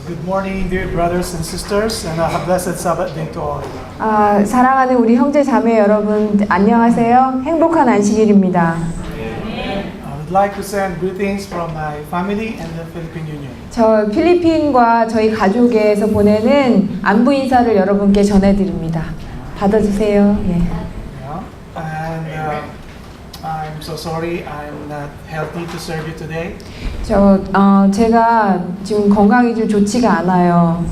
Good morning, dear brothers and sisters, and a blessed Sabbath day to all. 사랑하는 우리 형제 자매 여러분 안녕하세요. 행복한 안식일입니다. I would like to send greetings from my family and the Philippine Union. 저 필리핀과 저희 가족에서 보내는 안부 인사를 여러분께 전해드립니다. 받아주세요. 예. And I'm so sorry I'm not healthy to serve you today. 제가 지금 건강이 좀 좋지가 않아요.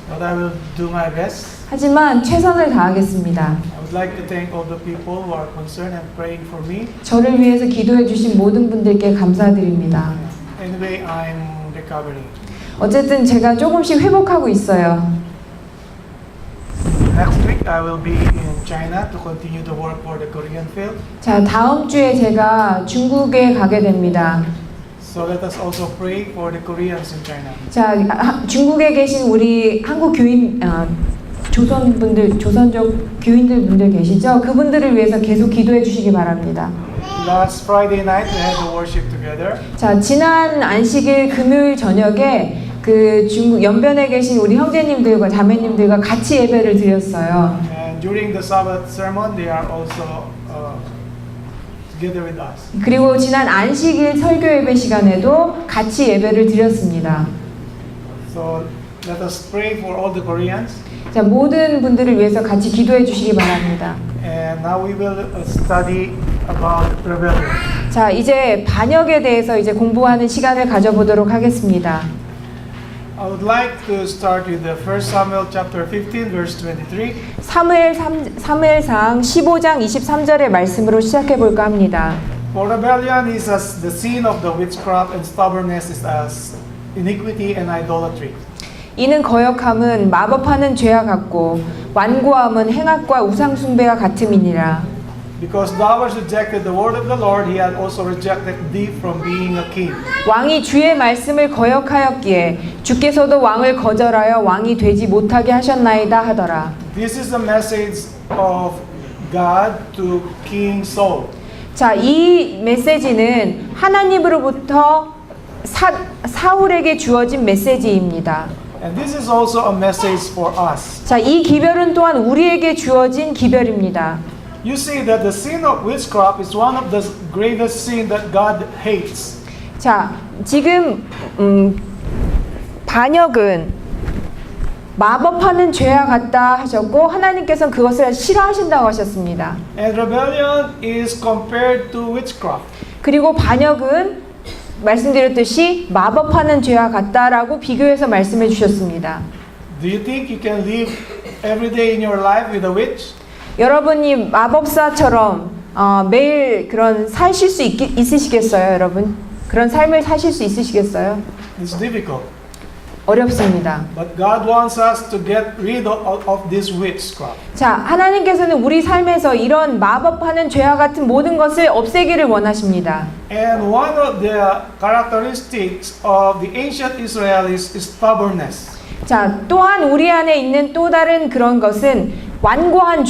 But I will do my best. 하지만 최선을 다하겠습니다. I would like to thank all the people who are concerned and praying for me. 저를 위해서 기도해 주신 모든 분들께 감사드립니다. Anyway, I'm recovering. 어쨌든 제가 조금씩 회복하고 있어요. Next week I will be in China to continue the work for the Korean field. 자, 다음 주에 제가 중국에 가게 됩니다. So let us also pray for the Koreans in China. 자, 중국에 계신 우리 한국 교인 조선족 교인들 분들 계시죠? 그분들을 위해서 계속 기도해 주시기 바랍니다. Last Friday night we had the worship together. 자, 지난 안식일 금요일 저녁에 그 중국 연변에 계신 우리 형제님들과 자매님들과 같이 예배를 드렸어요. And during the Sabbath sermon, they are also together with us. 그리고 지난 안식일 설교 예배 시간에도 같이 예배를 드렸습니다. So let us pray for all the Koreans. 자, 모든 분들을 위해서 같이 기도해 주시기 바랍니다. And now we will study about rebellion. 자, 이제 반역에 대해서 이제 공부하는 시간을 가져보도록 하겠습니다. I would like to start with the 1 Samuel chapter 15 verse 23. 사무엘상 15장 23절의 말씀으로 시작해 볼까 합니다. For rebellion is as the sin of the witchcraft, and stubbornness is as iniquity and idolatry. 이는 거역함은 마법하는 죄와 같고 완고함은 행악과 우상 숭배와 같음이니라. Because thou hast rejected the word of the Lord, he had also rejected thee from being a king. 왕이 주의 말씀을 거역하였기에 주께서도 왕을 거절하여 왕이 되지 못하게 하셨나이다 하더라. This is the message of God to King Saul. 자, 이 메시지는 하나님으로부터 사울에게 주어진 메시지입니다. And this is also a message for us. 자, 이 기별은 또한 우리에게 주어진 기별입니다. You see that the sin of witchcraft is one of the greatest sin that God hates. 자, 지금 반역은 마법하는 죄와 같다 하셨고 하나님께서는 그것을 싫어하신다고 하셨습니다. And rebellion is compared to witchcraft. 그리고 반역은 말씀드렸듯이 마법하는 죄와 같다라고 비교해서 말씀해 주셨습니다. Do you think you can live every day in your life with a witch? 여러분이 마법사처럼 매일 그런 사실 수 있으시겠어요, 여러분? 그런 삶을 사실 수 있으시겠어요? It's difficult. 어렵습니다. But God wants us to get rid of this witchcraft. 자, 하나님께서는 우리 삶에서 이런 마법하는 죄와 같은 모든 것을 없애기를 원하십니다. And one of the characteristics of the ancient Israel is stubbornness. 자, 또한 우리 안에 있는 또 다른 그런 것은 완고한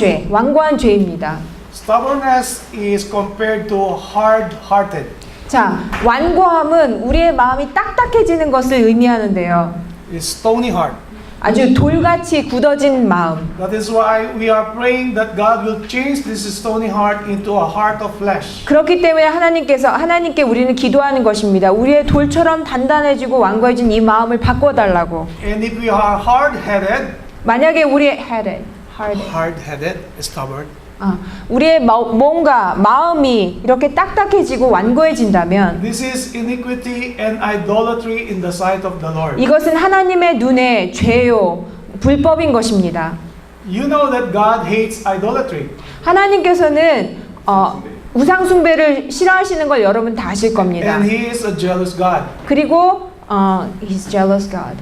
죄입니다. Stubbornness is compared to hard-hearted. 자, 완고함은 우리의 마음이 딱딱해지는 것을 의미하는데요. It's stony heart. 아주 돌같이 굳어진 마음. That is why we are praying that God will change this stony heart into a heart of flesh. 그렇기 때문에 하나님께 우리는 기도하는 것입니다. 우리의 돌처럼 단단해지고 완고해진 이 마음을 바꿔달라고. And if we are hard-headed, 만약에 우리의 hard-headed, stubborn, 우리의 뭔가 마음이 이렇게 딱딱해지고 완고해진다면 this is iniquity and idolatry in the sight of the Lord. 이것은 하나님의 눈에 죄요, 불법인 것입니다. You know that God hates idolatry. 하나님께서는 우상 숭배를 싫어하시는 걸 여러분 다 아실 겁니다. And He is a jealous God. 그리고 He's jealous God.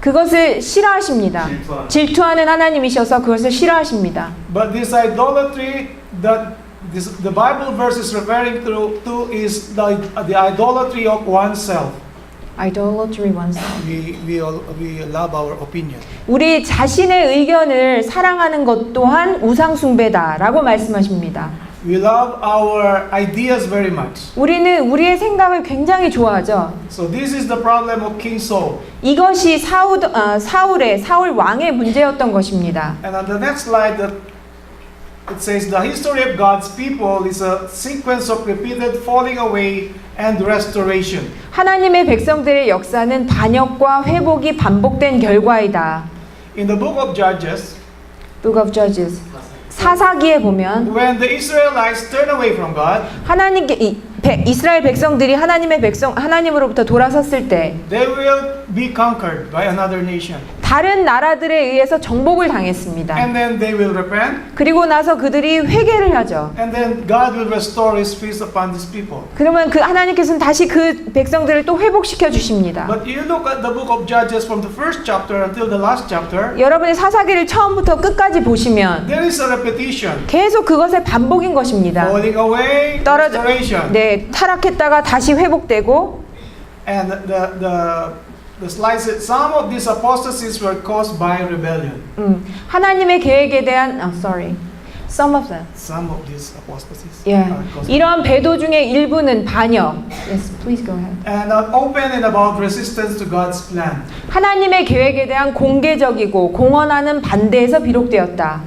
그것을 싫어하십니다. 질투하는 하나님이셔서 그것을 싫어하십니다. But this idolatry that the Bible verse is referring to is the idolatry of oneself. Idolatry oneself. We love our opinion. 우리 자신의 의견을 사랑하는 것 또한 우상 숭배다라고 말씀하십니다. We love our ideas very much. 우리는 우리의 생각을 굉장히 좋아하죠. So this is the problem of King Saul. 이것이 사울 왕의 문제였던 것입니다. And on the next slide, it says the history of God's people is a sequence of repeated falling away and restoration. 하나님의 백성들의 역사는 반역과 회복이 반복된 결과이다. In the book of Judges, Book of Judges. 사사기에 보면 when the Israelites turn away from God, 이스라엘 백성들이 하나님으로부터 돌아섰을 때 they will be conquered by another nation. 다른 나라들에 의해서 정복을 당했습니다. And then they will repent, 그리고 나서 그들이 회개를 하죠. and then God will restore His peace upon His people. 그러면 하나님께서는 다시 그 백성들을 또 회복시켜 주십니다. But you look at the book of Judges from the first chapter until the last chapter, 여러분이 사사기를 처음부터 끝까지 보시면 there is a repetition. 계속 그것의 반복인 것입니다. Falling away, restoration. 네, 타락했다가 다시 회복되고, And the slide said some of these apostasies were caused by rebellion. 하나님의 계획에 대한 some of them. Some of these apostasies. 예. are caused by- 이러한 배도 중에 일부는 반역. Yes, please go ahead. And open and about resistance to God's plan. 하나님의 계획에 대한 공개적이고 공언하는 반대에서 비롯되었다.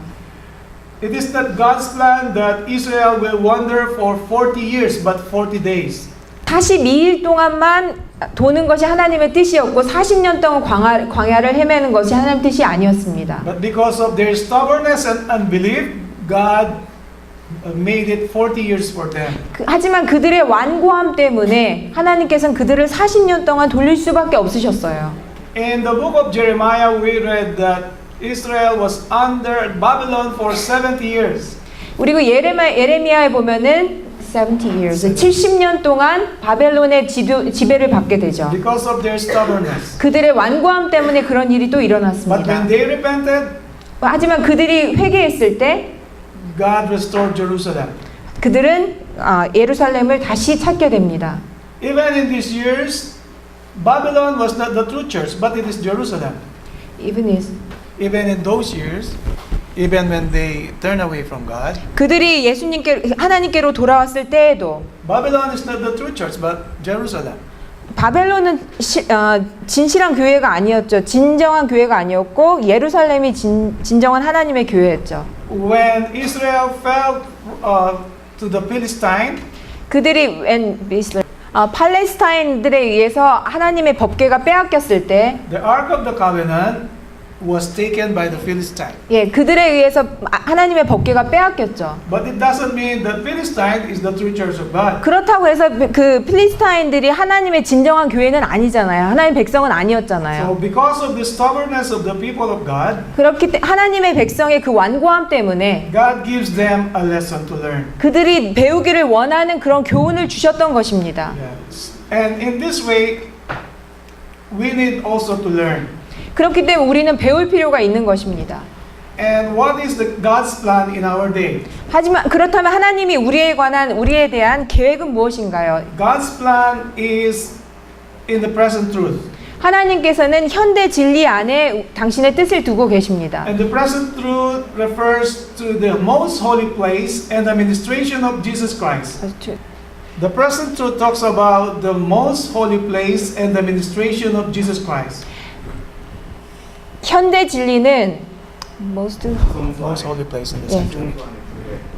It is not God's plan that Israel will wander for 40 years, but 40 days. 42일 동안만 도는 것이 하나님의 뜻이었고 40년 동안 광야를 헤매는 것이 하나님의 뜻이 아니었습니다. But because of their stubbornness and unbelief, God made it 40 years for them. 하지만 그들의 완고함 때문에 하나님께서는 그들을 40년 동안 돌릴 수밖에 없으셨어요. In the book of Jeremiah, we read that Israel was under Babylon for 70 years. 그리고 예레미야에 보면은 70 years, 70년 동안 바벨론의 지배를 받게 되죠. Because of their stubbornness. 그들의 완고함 때문에 그런 일이 또 But 일어났습니다. when they repented, 하지만 그들이 회개했을 때 God restored Jerusalem. 그들은 예루살렘을 다시 찾게 됩니다. Even in these years, Babylon was not the true church, but it is Jerusalem. Even in those years, even when they turn away from God, 그들이 하나님께로 돌아왔을 때에도 Babylon is not the true church, but Jerusalem. 바벨론은 진실한 교회가 아니었죠. 진정한 교회가 아니었고 예루살렘이 진정한 하나님의 교회였죠. When Israel fell to the Philistine, 그들이 팔레스타인들에 의해서 하나님의 법궤가 빼앗겼을 때, the Ark of the Covenant was taken by the Philistine. 예, 그들에 의해서 하나님의 법궤가 빼앗겼죠. But it doesn't mean that Philistine is the true church of God. 그렇다고 해서 그 필리스타인들이 하나님의 진정한 교회는 아니잖아요. 하나님의 백성은 아니었잖아요. So because of the stubbornness of the people of God, 그렇기 때문에 하나님의 백성의 그 완고함 때문에 God gives them a lesson to learn. 그들이 배우기를 원하는 그런 교훈을 주셨던 것입니다. Yes. And in this way, we need also to learn. 그렇기 때문에 우리는 배울 필요가 있는 것입니다. And what is God's plan in our day? 하지만 그렇다면 하나님이 우리에 대한 계획은 무엇인가요? God's plan is in the present truth. 하나님께서는 현대 진리 안에 당신의 뜻을 두고 계십니다. And the present truth refers to the most holy place and the ministration of Jesus Christ. The present truth talks about the most holy place and the ministration of Jesus Christ. 현대 진리는 most holy place in the sanctuary.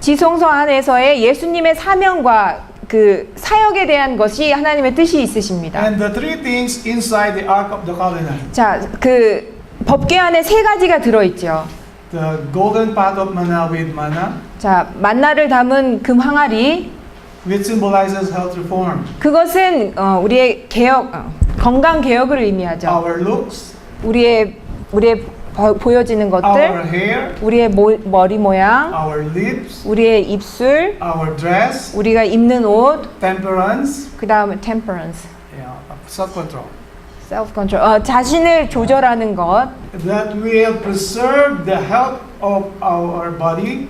지성소 안에서의 예수님의 사명과 그 사역에 대한 것이 하나님의 뜻이 있으십니다. And the three things inside the Ark of the Covenant. 자, 그 법궤 안에 세 가지가 들어 있죠. The golden pot of manna with manna, 자, 만나를 담은 금 항아리. which symbolizes health reform. 그것은 우리의 건강 개혁을 의미하죠. Our looks, 우리의 보여지는 our 것들, hair, 우리의 머리 모양, our lips, 우리의 입술, our dress, 우리가 입는 옷, temperance, 그 다음에 temperance, self-control. self-control, 자신을 조절하는 것, That will preserve the health of our body.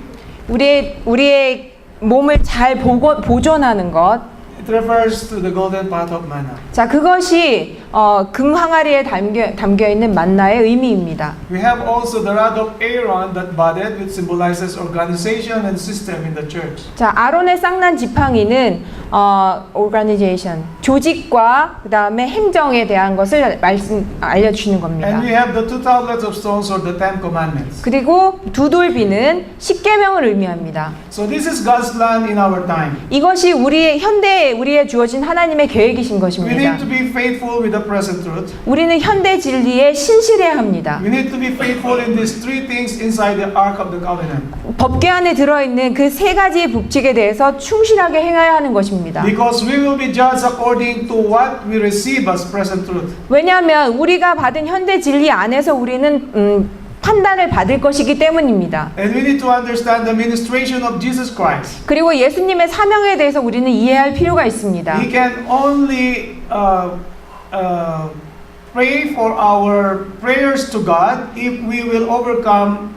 우리의 몸을 잘 보존하는 것. It refers to the golden pot of manna. 자, 그것이 금 항아리에 담겨 있는 만나의 의미입니다. We have also the rod of Aaron that budded, which symbolizes organization and system in the church. 자, 아론의 쌍난 지팡이는 organization, 조직과 그다음에 행정에 대한 것을 알려주시는 겁니다. And we have the two tablets of stones or the Ten Commandments. 그리고 두 돌비는 십계명을 의미합니다. So this is God's plan in our time. 이것이 현대에 우리에 주어진 하나님의 계획이신 We 것입니다. need to be faithful with the present truth. 우리는 현대 진리에 신실해야 합니다. We need to be faithful in these three things inside the Ark of the Covenant. 법궤 안에 들어있는 그 세 가지의 법칙에 대해서 충실하게 행해야 하는 것입니다. Because we will be judged according to what we receive as present truth. 왜냐하면 우리가 받은 현대 진리 안에서 우리는 판단을 받을 것이기 때문입니다. And we need to understand the ministration of Jesus Christ. 그리고 예수님의 사명에 대해서 우리는 이해할 필요가 있습니다. He can only pray for our prayers to God if we will overcome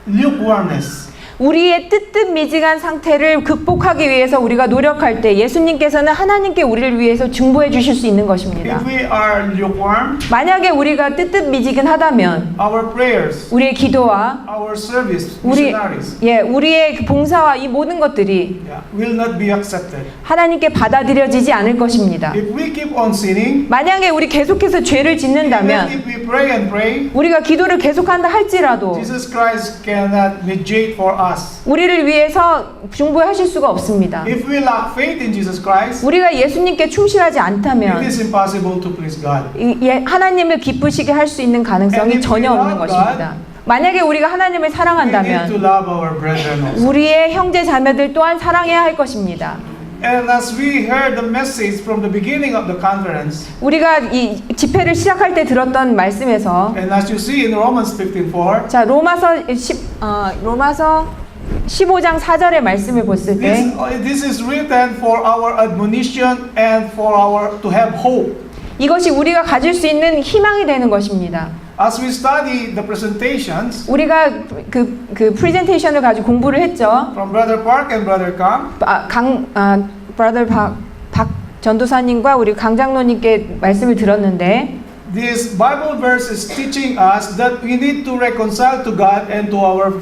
lukewarmness. 우리의 뜨뜻미지간 상태를 극복하기 위해서 우리가 노력할 때 예수님께서는 하나님께 우리를 위해서 중보해 주실 수 있는 것입니다. If we are lukewarm, 만약에 우리가 뜨뜻미지근하다면 our prayers, 우리의 기도와 our service, missionaries, 우리의 그 봉사와 이 모든 것들이 will not be accepted. 하나님께 받아들여지지 않을 것입니다. If we keep on sinning, 만약에 우리 계속해서 죄를 even 짓는다면 if we pray and pray, 우리가 기도를 계속한다 할지라도 Jesus Christ cannot mediate for us. 우리를 위해서 중보하실 수가 없습니다. If we lack faith in Jesus Christ, 우리가 예수님께 충실하지 it 않다면 is impossible to please God. 하나님을 기쁘시게 할 수 있는 가능성이 전혀 없는 것입니다. 만약에 우리가 하나님을 We need to 사랑한다면 love our brethren also. 우리의 형제 자매들 또한 사랑해야 할 것입니다. And as we heard the message from the beginning of the conference, 우리가 이 집회를 시작할 때 들었던 말씀에서 and as you see in Romans 15:4, 자 로마서 15장 4절의 말씀을 봤을 때 this is written for our admonition and for our to have hope. 이것이 우리가 가질 수 있는 희망이 되는 것입니다. As we study the presentations 우리가 그 프레젠테이션을 가지고 공부를 했죠. from Brother Park and Brother Kang, 브라더 박 전도사님과 우리 강장로님께 말씀을 들었는데 this Bible verse is teaching us that we need to reconcile to God and to our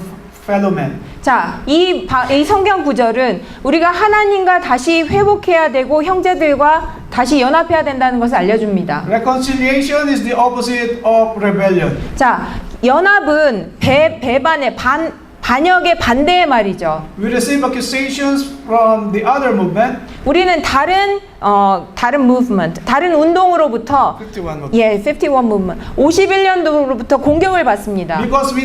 fellow men. 자, 이 성경 구절은 우리가 하나님과 다시 회복해야 되고 형제들과 다시 연합해야 된다는 것을 알려줍니다. Reconciliation is the opposite of rebellion. 자, 연합은 배반의 반역의 반대의 말이죠. We receive accusations from the other movement. 우리는 다른 movement, 다른 운동으로부터 51 movement. 51 movement, 51년도로부터 공격을 받습니다. Because we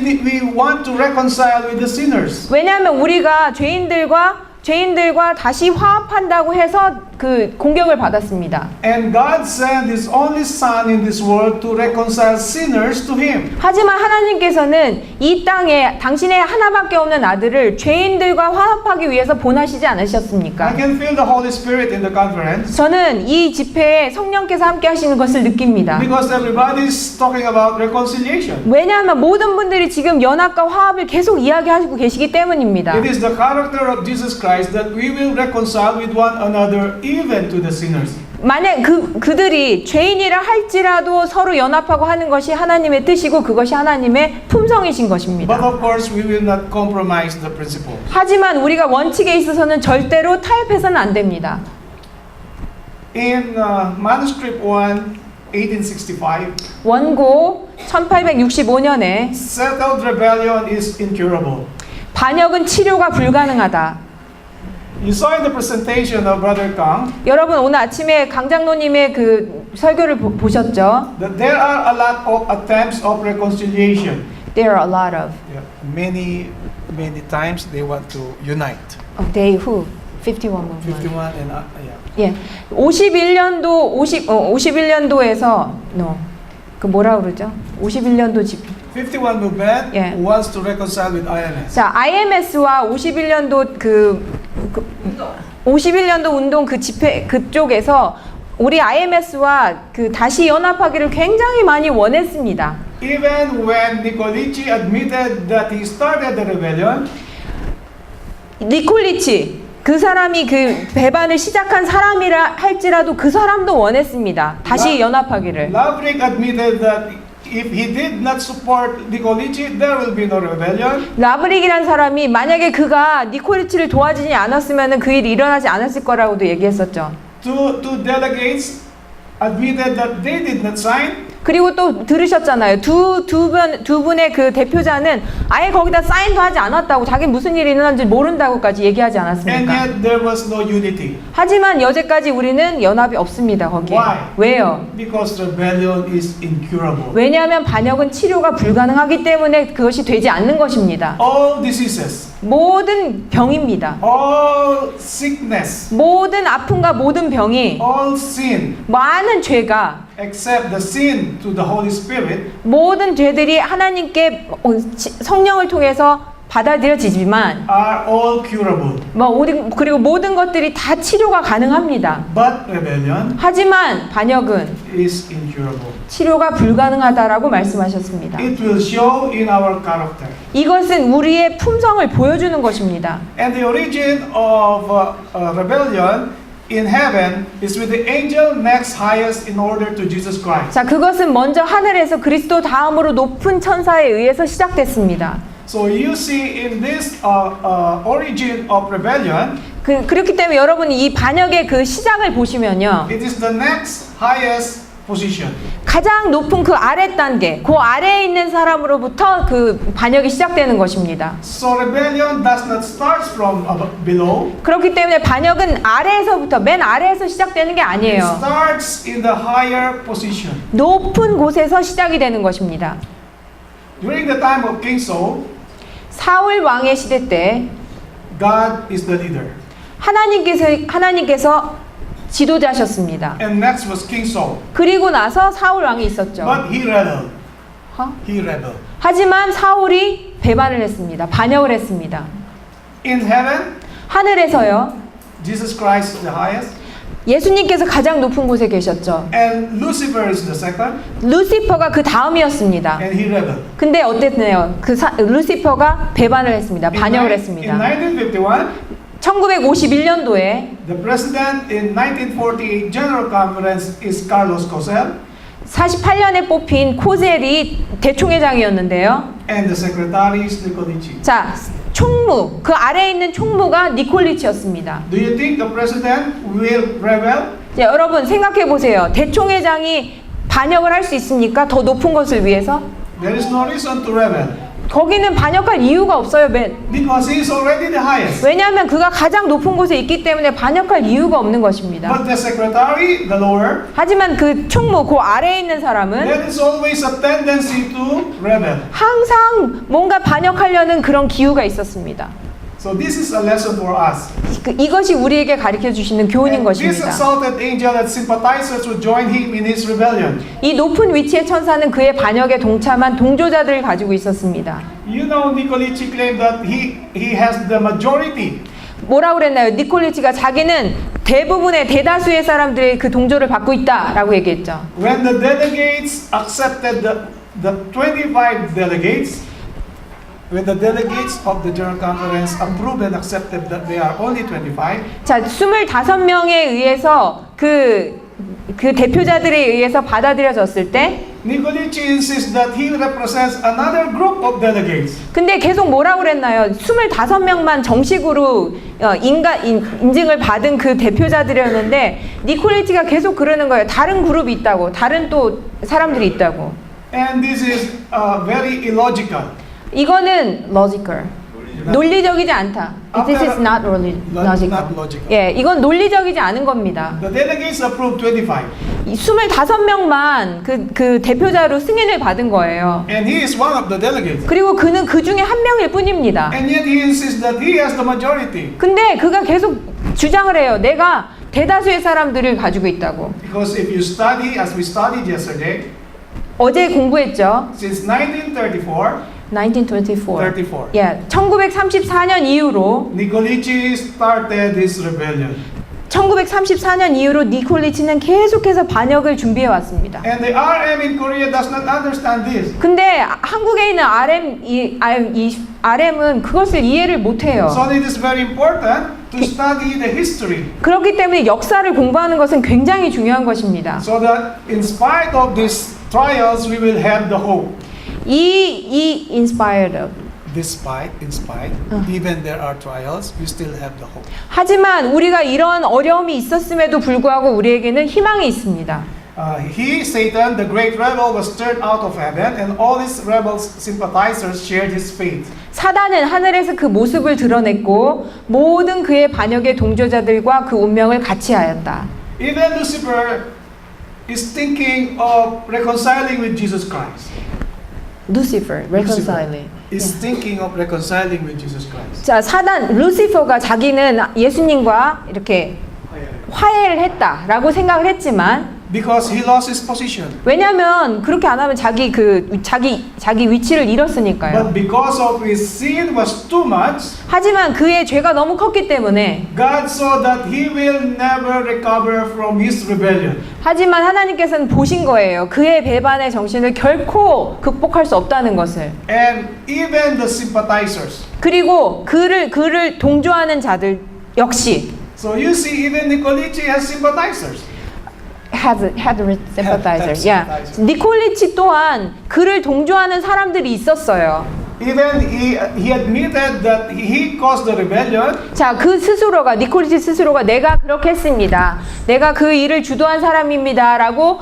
want to reconcile with the sinners. 왜냐하면 우리가 죄인들과 다시 화합한다고 해서 그 공격을 받았습니다. And God sent His only Son in this world to reconcile sinners to Him. 하지만 하나님께서는 이 땅에 당신의 하나밖에 없는 아들을 죄인들과 화합하기 위해서 보내시지 않으셨습니까? I can feel the Holy Spirit in the conference. 저는 이 집회에 성령께서 함께 하시는 것을 느낍니다. Because everybody is talking about reconciliation. 왜냐하면 모든 분들이 지금 연합과 화합을 계속 이야기하고 계시기 때문입니다. It is the character of Jesus Christ that we will reconcile with one another even to the sinners. 만약 그들이 죄인이라 할지라도 서로 연합하고 하는 것이 하나님의 뜻이고 그것이 하나님의 품성이신 것입니다. But of course, we will not compromise the principle. 하지만 우리가 원칙에 있어서는 절대로 타협해서는 안 됩니다. In manuscript 1, 1865, 원고 1865년에 settled rebellion is incurable. 반역은 치료가 불가능하다. You saw in the presentation of Brother Kang 여러분 오늘 아침에 강장로님의 그 설교를 보셨죠? that there are a lot of attempts of reconciliation. There are a lot of. Many times they want to unite. They who? 51 movement. 51 and 예, 51년도에서 그 뭐라 그러죠? 51년도 집. 51 movement Yeah. wants to reconcile with IMS. 자, IMS와 51년도 51년도 운동 그 집회 그쪽에서 우리 IMS와 그 다시 연합하기를 굉장히 많이 원했습니다. Even when Nicolici admitted that he started the rebellion, 니콜리치 그 사람이 그 배반을 시작한 사람이라 할지라도 그 사람도 원했습니다. 다시 연합하기를. Lavrik admitted that if he did not support Nikolici, there will be no rebellion. 라브릭이라는 사람이 만약에 그가 니콜리치를 도와주지 않았으면 그 일이 일어나지 않았을 거라고도 얘기했었죠. Two delegates admitted that they did not sign. 그리고 또 들으셨잖아요. 두 분의 그 대표자는 아예 거기다 사인도 하지 않았다고, 자기 무슨 일이 일어난지 모른다고까지 얘기하지 And 않았습니까? yet there was no unity. 하지만 여태까지 우리는 연합이 없습니다. 거기에. Why? 왜요? Because rebellion is incurable. 왜냐하면 반역은 치료가 불가능하기 때문에 그것이 되지 않는 것입니다. All diseases, 모든 병입니다. all sickness, 모든 아픔과 모든 병이, all sin, 많은 죄가, except the sin to the Holy Spirit, 모든 죄들이 하나님께 성령을 통해서 받아들여지지만 are all curable. 그리고 모든 것들이 다 치료가 가능합니다. But rebellion 하지만 반역은 is incurable. 치료가 불가능하다라고 말씀하셨습니다. It will show in our character. 이것은 우리의 품성을 보여주는 것입니다. And the origin of rebellion in heaven is with the angel next highest in order to Jesus Christ. 자, 그것은 먼저 하늘에서 그리스도 다음으로 높은 천사에 의해서 시작됐습니다. So you see in this origin of rebellion, 그렇기 때문에 여러분이 이 반역의 그 시작을 보시면요, it is the next highest position. 가장 높은 그 아래 단계, 그 아래에 있는 사람으로부터 그 반역이 시작되는 것입니다. So rebellion does not start from below. 그렇기 때문에 반역은 아래에서부터, 맨 아래에서 시작되는 게 It 아니에요. starts in the higher position. 높은 곳에서 시작이 되는 것입니다. During the time of King Saul, 사울 왕의 시대 때 God is the leader. 하나님께서 지도자셨습니다. And next was King Saul. 그리고 나서 사울 왕이 있었죠. But he rebelled. 어? He rebelled. 하지만 사울이 배반을 했습니다. 반역을 했습니다. In heaven, 하늘에서요, Jesus Christ is the highest. 예수님께서 가장 높은 곳에 계셨죠. And Lucifer is the second. 루시퍼가 그 다음이었습니다. And he rebelled. 근데 어땠나요? 루시퍼가 배반을 했습니다. 반역을 In 했습니다. 1951, 1951년도에 the president in 1948 General Conference is Carlos Cosel. 48년에 뽑힌 코젤이 대총회장이었는데요. And the secretary is Nikolici. 자, 총무, 그 아래에 있는 총무가 니콜리치였습니다. Do you think the president will rebel? 자, 여러분 생각해 보세요. 대총회장이 반역을 할 수 있습니까? 더 높은 것을 위해서? There is no reason to rebel. 거기는 반역할 이유가 없어요. Because he is already the highest. 왜냐하면 그가 가장 높은 곳에 있기 때문에 반역할 이유가 없는 것입니다. But the secretary, the lower, 하지만 그 총무, 그 아래에 있는 사람은 there is always a tendency to rebel. 항상 뭔가 반역하려는 그런 기우가 있었습니다. So this is a lesson for us. 이것이 우리에게 가르쳐 주시는 교훈인 And this 것입니다. exalted angel and sympathizers who joined him in his rebellion. 이 높은 위치의 천사는 그의 반역에 동참한 동조자들을 가지고 있었습니다. You know, Nikolici claimed that he has the majority. 뭐라고 그랬나요? 니콜리치가 자기는 대부분의 대다수의 사람들의 그 동조를 받고 있다라고 얘기했죠. When the delegates accepted the 25 delegates, when the delegates of the General Conference approved and accepted that they are only 25, 자, 25명에 의해서 그 대표자들에 의해서 받아들여졌을 때, Nikolici insists that he represents another group of delegates. 근데 계속 뭐라고 그랬나요? 25명만 정식으로 인증을 받은 그 대표자들이었는데, 니콜리치가 계속 그러는 거예요. 다른 그룹이 있다고, 다른 또 사람들이 있다고. And this is very illogical. 이거는 logical. 논리적이지 않다. This is not logical. 예, 이건 논리적이지 않은 겁니다. The delegates approved 25. 25명만 그 대표자로 승인을 받은 거예요. And he is one of the delegates. 그리고 그는 그 중에 한 명일 뿐입니다. And yet he insists that he has the majority. 근데 그가 계속 주장을 해요. 내가 대다수의 사람들을 가지고 있다고. Because if you study, as we studied yesterday, 어제 공부했죠. since 1934, 1924. 예, 1934년 이후로 Nikolici started his rebellion. 1934년 이후로 니콜리치는 계속해서 반역을 준비해 왔습니다. And the RM in Korea does not understand this. 근데 한국에 있는 RM은 그것을 이해를 못해요. So it is very important to study the history. 그렇기 때문에 역사를 공부하는 것은 굉장히 중요한 것입니다. So that in spite of these trials, we will have the hope. 이 inspired of. In spite, even there are trials, we still have the hope. 하지만 우리가 이런 어려움이 있었음에도 불구하고 우리에게는 희망이 있습니다. He, Satan, the great rebel, was turned out of heaven, and all his rebel sympathizers shared his fate. 사단은 하늘에서 그 모습을 드러냈고 모든 그의 반역의 동조자들과 그 운명을 같이 하였다. Even Lucifer is thinking of reconciling with Jesus Christ. Lucifer, reconciling. Is thinking of reconciling with Jesus Christ. 자, 사단 루시퍼가 자기는 예수님과 이렇게 화해를 했다라고 생각을 했지만 Because he lost his position. 왜냐하면 그렇게 안 하면 자기 위치를 잃었으니까요. But because of his sin was too much, 하지만 그의 죄가 너무 컸기 때문에 God saw that he will never recover from his rebellion. 하지만 하나님께서는 보신 거예요. 그의 배반의 정신을 결코 극복할 수 없다는 것을. And even the sympathizers. 그리고 그를 동조하는 자들 역시. So you see, even Nicolici has sympathizers. had sympathizers. Yeah. 니콜리치 또한 그를 동조하는 사람들이 있었어요. Even he admitted that he caused the rebellion. 자, 그 스스로가 니콜리치 스스로가 내가 그렇게 했습니다. 내가 그 일을 주도한 사람입니다라고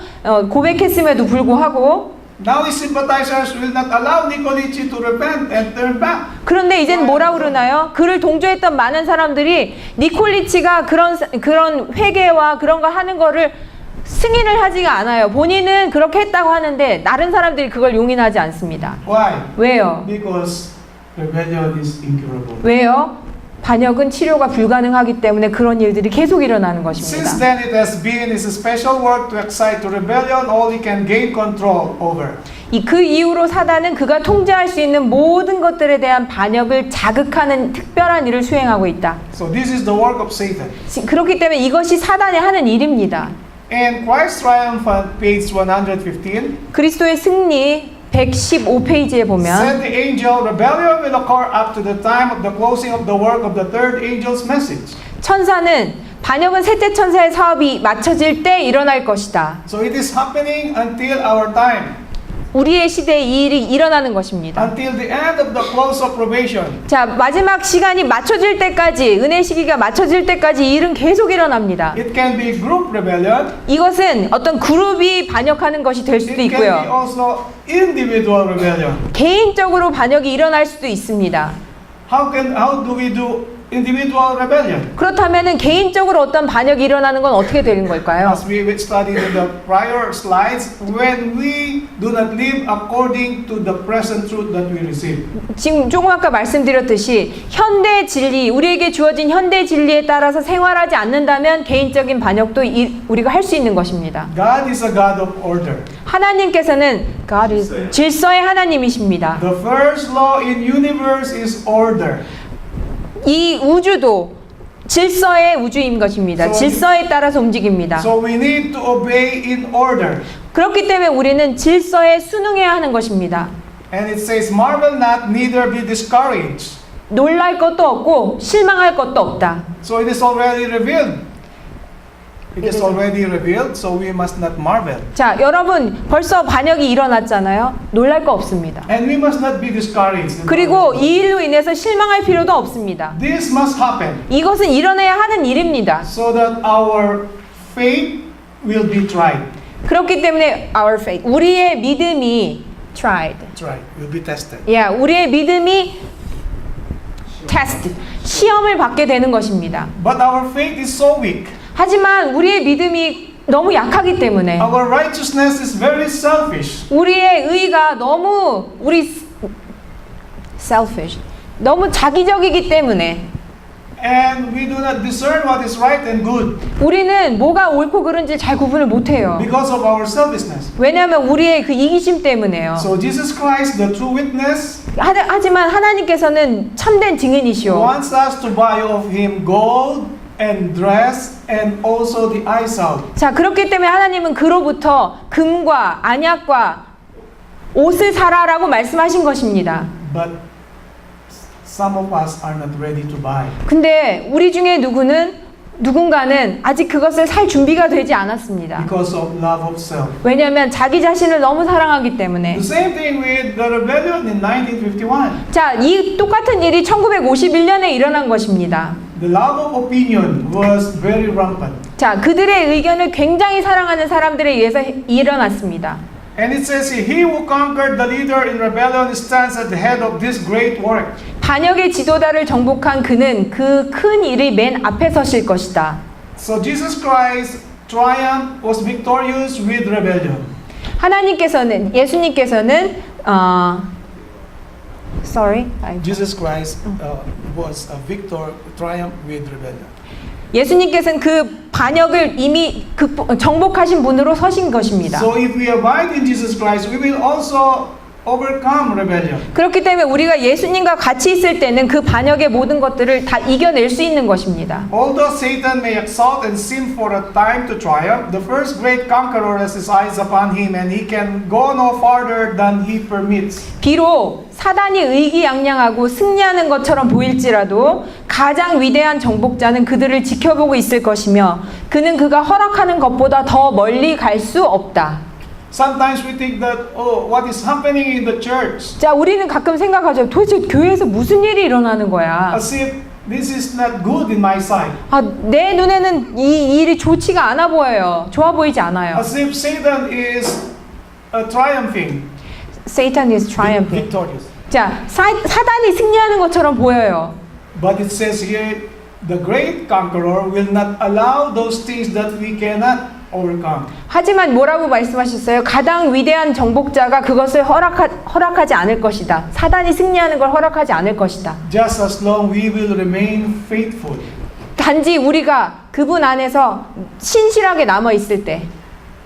고백했음에도 불구하고 Now his sympathizers will not allow Nicolici to repent and turn back. 그런데 이젠 뭐라 그러나요? 그를 동조했던 많은 사람들이 니콜리치가 그런 회개와 그런 거 하는 거를 승인을 하지가 않아요. 본인은 그렇게 했다고 하는데 다른 사람들이 그걸 용인하지 않습니다. Why? 왜요? Because rebellion is incurable. 왜요? 반역은 치료가 불가능하기 때문에 그런 일들이 계속 일어나는 것입니다. Since then it has been his special work to excite to rebellion all he can gain control over. 그 이후로 사단은 그가 통제할 수 있는 모든 것들에 대한 반역을 자극하는 특별한 일을 수행하고 있다. So this is the work of Satan. 그렇기 때문에 이것이 사단이 하는 일입니다. And Christ's triumph on page 115 그리스도의 승리 115페이지에 보면 said the angel, rebellion will occur up to the time of the closing of the work of the third angel's message. 천사는 반역은 셋째 천사의 사업이 마쳐질 때 일어날 것이다. So it is happening until our time. 우리의 시대에 이 일이 일어나는 것입니다. Until the end of the close of probation. 자, 마지막 시간이 맞춰질 때까지, 은혜 시기가 맞춰질 때까지 이 일은 계속 일어납니다. It can be group rebellion. 이것은 어떤 그룹이 반역하는 것이 될 수도 It can be 있고요. also individual rebellion. 개인적으로 반역이 일어날 수도 있습니다. How do we do individual rebellion? 그렇다면은 개인적으로 어떤 반역이 일어나는 건 어떻게 되는 걸까요? As we studied in the prior slides, when we do not live according to the present truth that we receive. 지금 조금 아까 말씀드렸듯이 현대 진리, 우리에게 주어진 현대 진리에 따라서 생활하지 않는다면 개인적인 반역도 우리가 할 수 있는 것입니다. God is a God of order. 하나님께서는 God is 질서의 하나님이십니다. The first law in universe is order. 이 우주도 질서의 우주인 것입니다. 질서에 따라서 움직입니다. So we need to obey in order. 그렇기 때문에 우리는 질서에 순응해야 하는 것입니다. And it says, marvel not, neither be discouraged. 놀랄 것도 없고 실망할 것도 없다. So it is already revealed. It is already revealed, so we must not marvel. 자, 여러분 벌써 반역이 일어났잖아요. 놀랄 거 없습니다. And we must not be discouraged. 그리고 이 일로 인해서 실망할 필요도 없습니다. This must happen 이것은 일어나야 하는 일입니다. so that our faith will be tried. 그렇기 때문에 our faith, 우리의 믿음이 tried. Will be tested. 우리의 믿음이 test, 시험을 받게 되는 것입니다. But our faith is so weak. 하지만 우리의 믿음이 너무 약하기 때문에 Our righteousness is very selfish. 우리의 의가 너무 selfish, 너무 자기적이기 때문에 And we do not discern what is right and good 우리는 뭐가 옳고 그른지 잘 구분을 못해요. because of our selfishness. 왜냐하면 우리의 그 이기심 때문에요. So Jesus Christ, the true witness, 하지만 하나님께서는 참된 증인이시오. wants us to buy of Him gold and dress and also the eyesight. 자, 그렇기 때문에 하나님은 그로부터 금과 안약과 옷을 사라라고 말씀하신 것입니다. But some of us are not ready to buy. 근데 우리 중에 누군가는 아직 그것을 살 준비가 되지 않았습니다. Because of love of self. 왜냐하면 자기 자신을 너무 사랑하기 때문에. The same thing with the rebellion in 1951. 자, 이 똑같은 일이 1951년에 일어난 것입니다. The love of opinion was very rampant. 자, 그들의 의견을 굉장히 사랑하는 사람들에 의해서 일어났습니다. And it says here, he who conquered the leader in rebellion stands at the head of this great work. 반역의 지도자를 정복한 그는 그 큰 일의 맨 앞에 서실 것이다. So Jesus Christ triumphed, was victorious with rebellion. 예수님께서는 Jesus Christ was a victor, triumph with rebellion. 예수님께서는 그 반역을 이미 정복하신 분으로 서신 것입니다. So if we abide in Jesus Christ, we will also overcome rebellion. 그렇기 때문에 우리가 예수님과 같이 있을 때는 그 반역의 모든 것들을 다 이겨낼 수 있는 것입니다. Although Satan may exalt and sin for a time to triumph, the first great conqueror has his eyes upon him and he can go no farther than he permits. 비록 사단이 의기양양하고 승리하는 것처럼 보일지라도 가장 위대한 정복자는 그들을 지켜보고 있을 것이며 그는 그가 허락하는 것보다 더 멀리 갈 수 없다. Sometimes we think that, oh, what is happening in the church? 자, 우리는 가끔 생각하죠. 도대체 교회에서 무슨 일이 일어나는 거야? As if this is not good in my sight. 아, 내 눈에는 이 일이 좋지가 않아 보여요. 좋아 보이지 않아요. As if Satan is triumphing. Satan is triumphing. Victorious. 자, 사단이 승리하는 것처럼 보여요. But it says here, the great conqueror will not allow those things that we cannot overcome. 하지만 뭐라고 말씀하셨어요? 가장 위대한 정복자가 그것을 허락하지 않을 것이다. 사단이 승리하는 걸 허락하지 않을 것이다. Just as long we will remain faithful. 단지 우리가 그분 안에서 신실하게 남아 있을 때.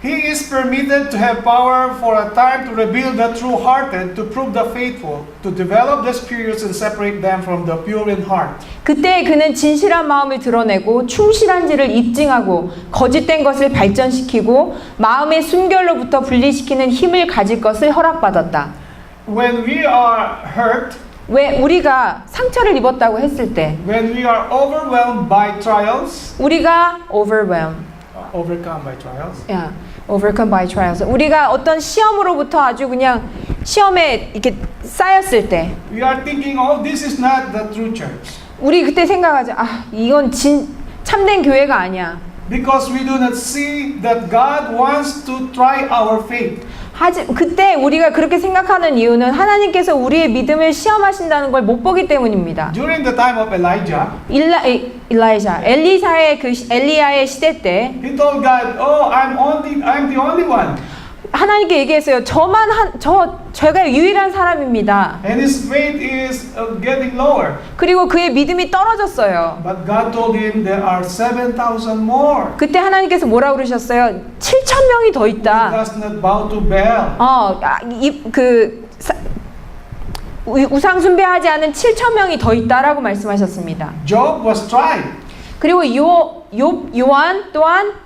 He is permitted to have power for a time to reveal the true-hearted, to prove the faithful, to develop the spirits and separate them from the pure in heart. 그때 그는 진실한 마음을 드러내고 충실한지를 입증하고 거짓된 것을 발전시키고 마음의 순결로부터 분리시키는 힘을 가질 것을 허락받았다. When we are hurt, 왜 우리가 상처를 입었다고 했을 때, when we are overwhelmed by trials, 우리가 overwhelmed, overcome by trials, overcome by trials. 우리가 어떤 시험으로부터 아주 그냥 시험에 이렇게 쌓였을 때, we are thinking, oh, this is not the true church. 우리 그때 생각하죠. 아, 이건 참된 교회가 아니야. Because we do not see that God wants to try our faith. 그때 우리가 그렇게 생각하는 이유는 하나님께서 우리의 믿음을 시험하신다는 걸 못 보기 때문입니다. During the time of Elijah, 엘리야의 시대 때 he told God, "Oh, I'm the only one." 하나님께 얘기했어요. 제가 유일한 사람입니다. And his faith is getting lower. 그리고 그의 믿음이 떨어졌어요. But God told him there are 7,000 more. 그때 하나님께서 뭐라고 그러셨어요? 7,000명이 더 Who 있다. does not bow to Baal. 우상 숭배하지 않은 7,000명이 더 있다라고 말씀하셨습니다. Job was tried. 그리고 요한 또한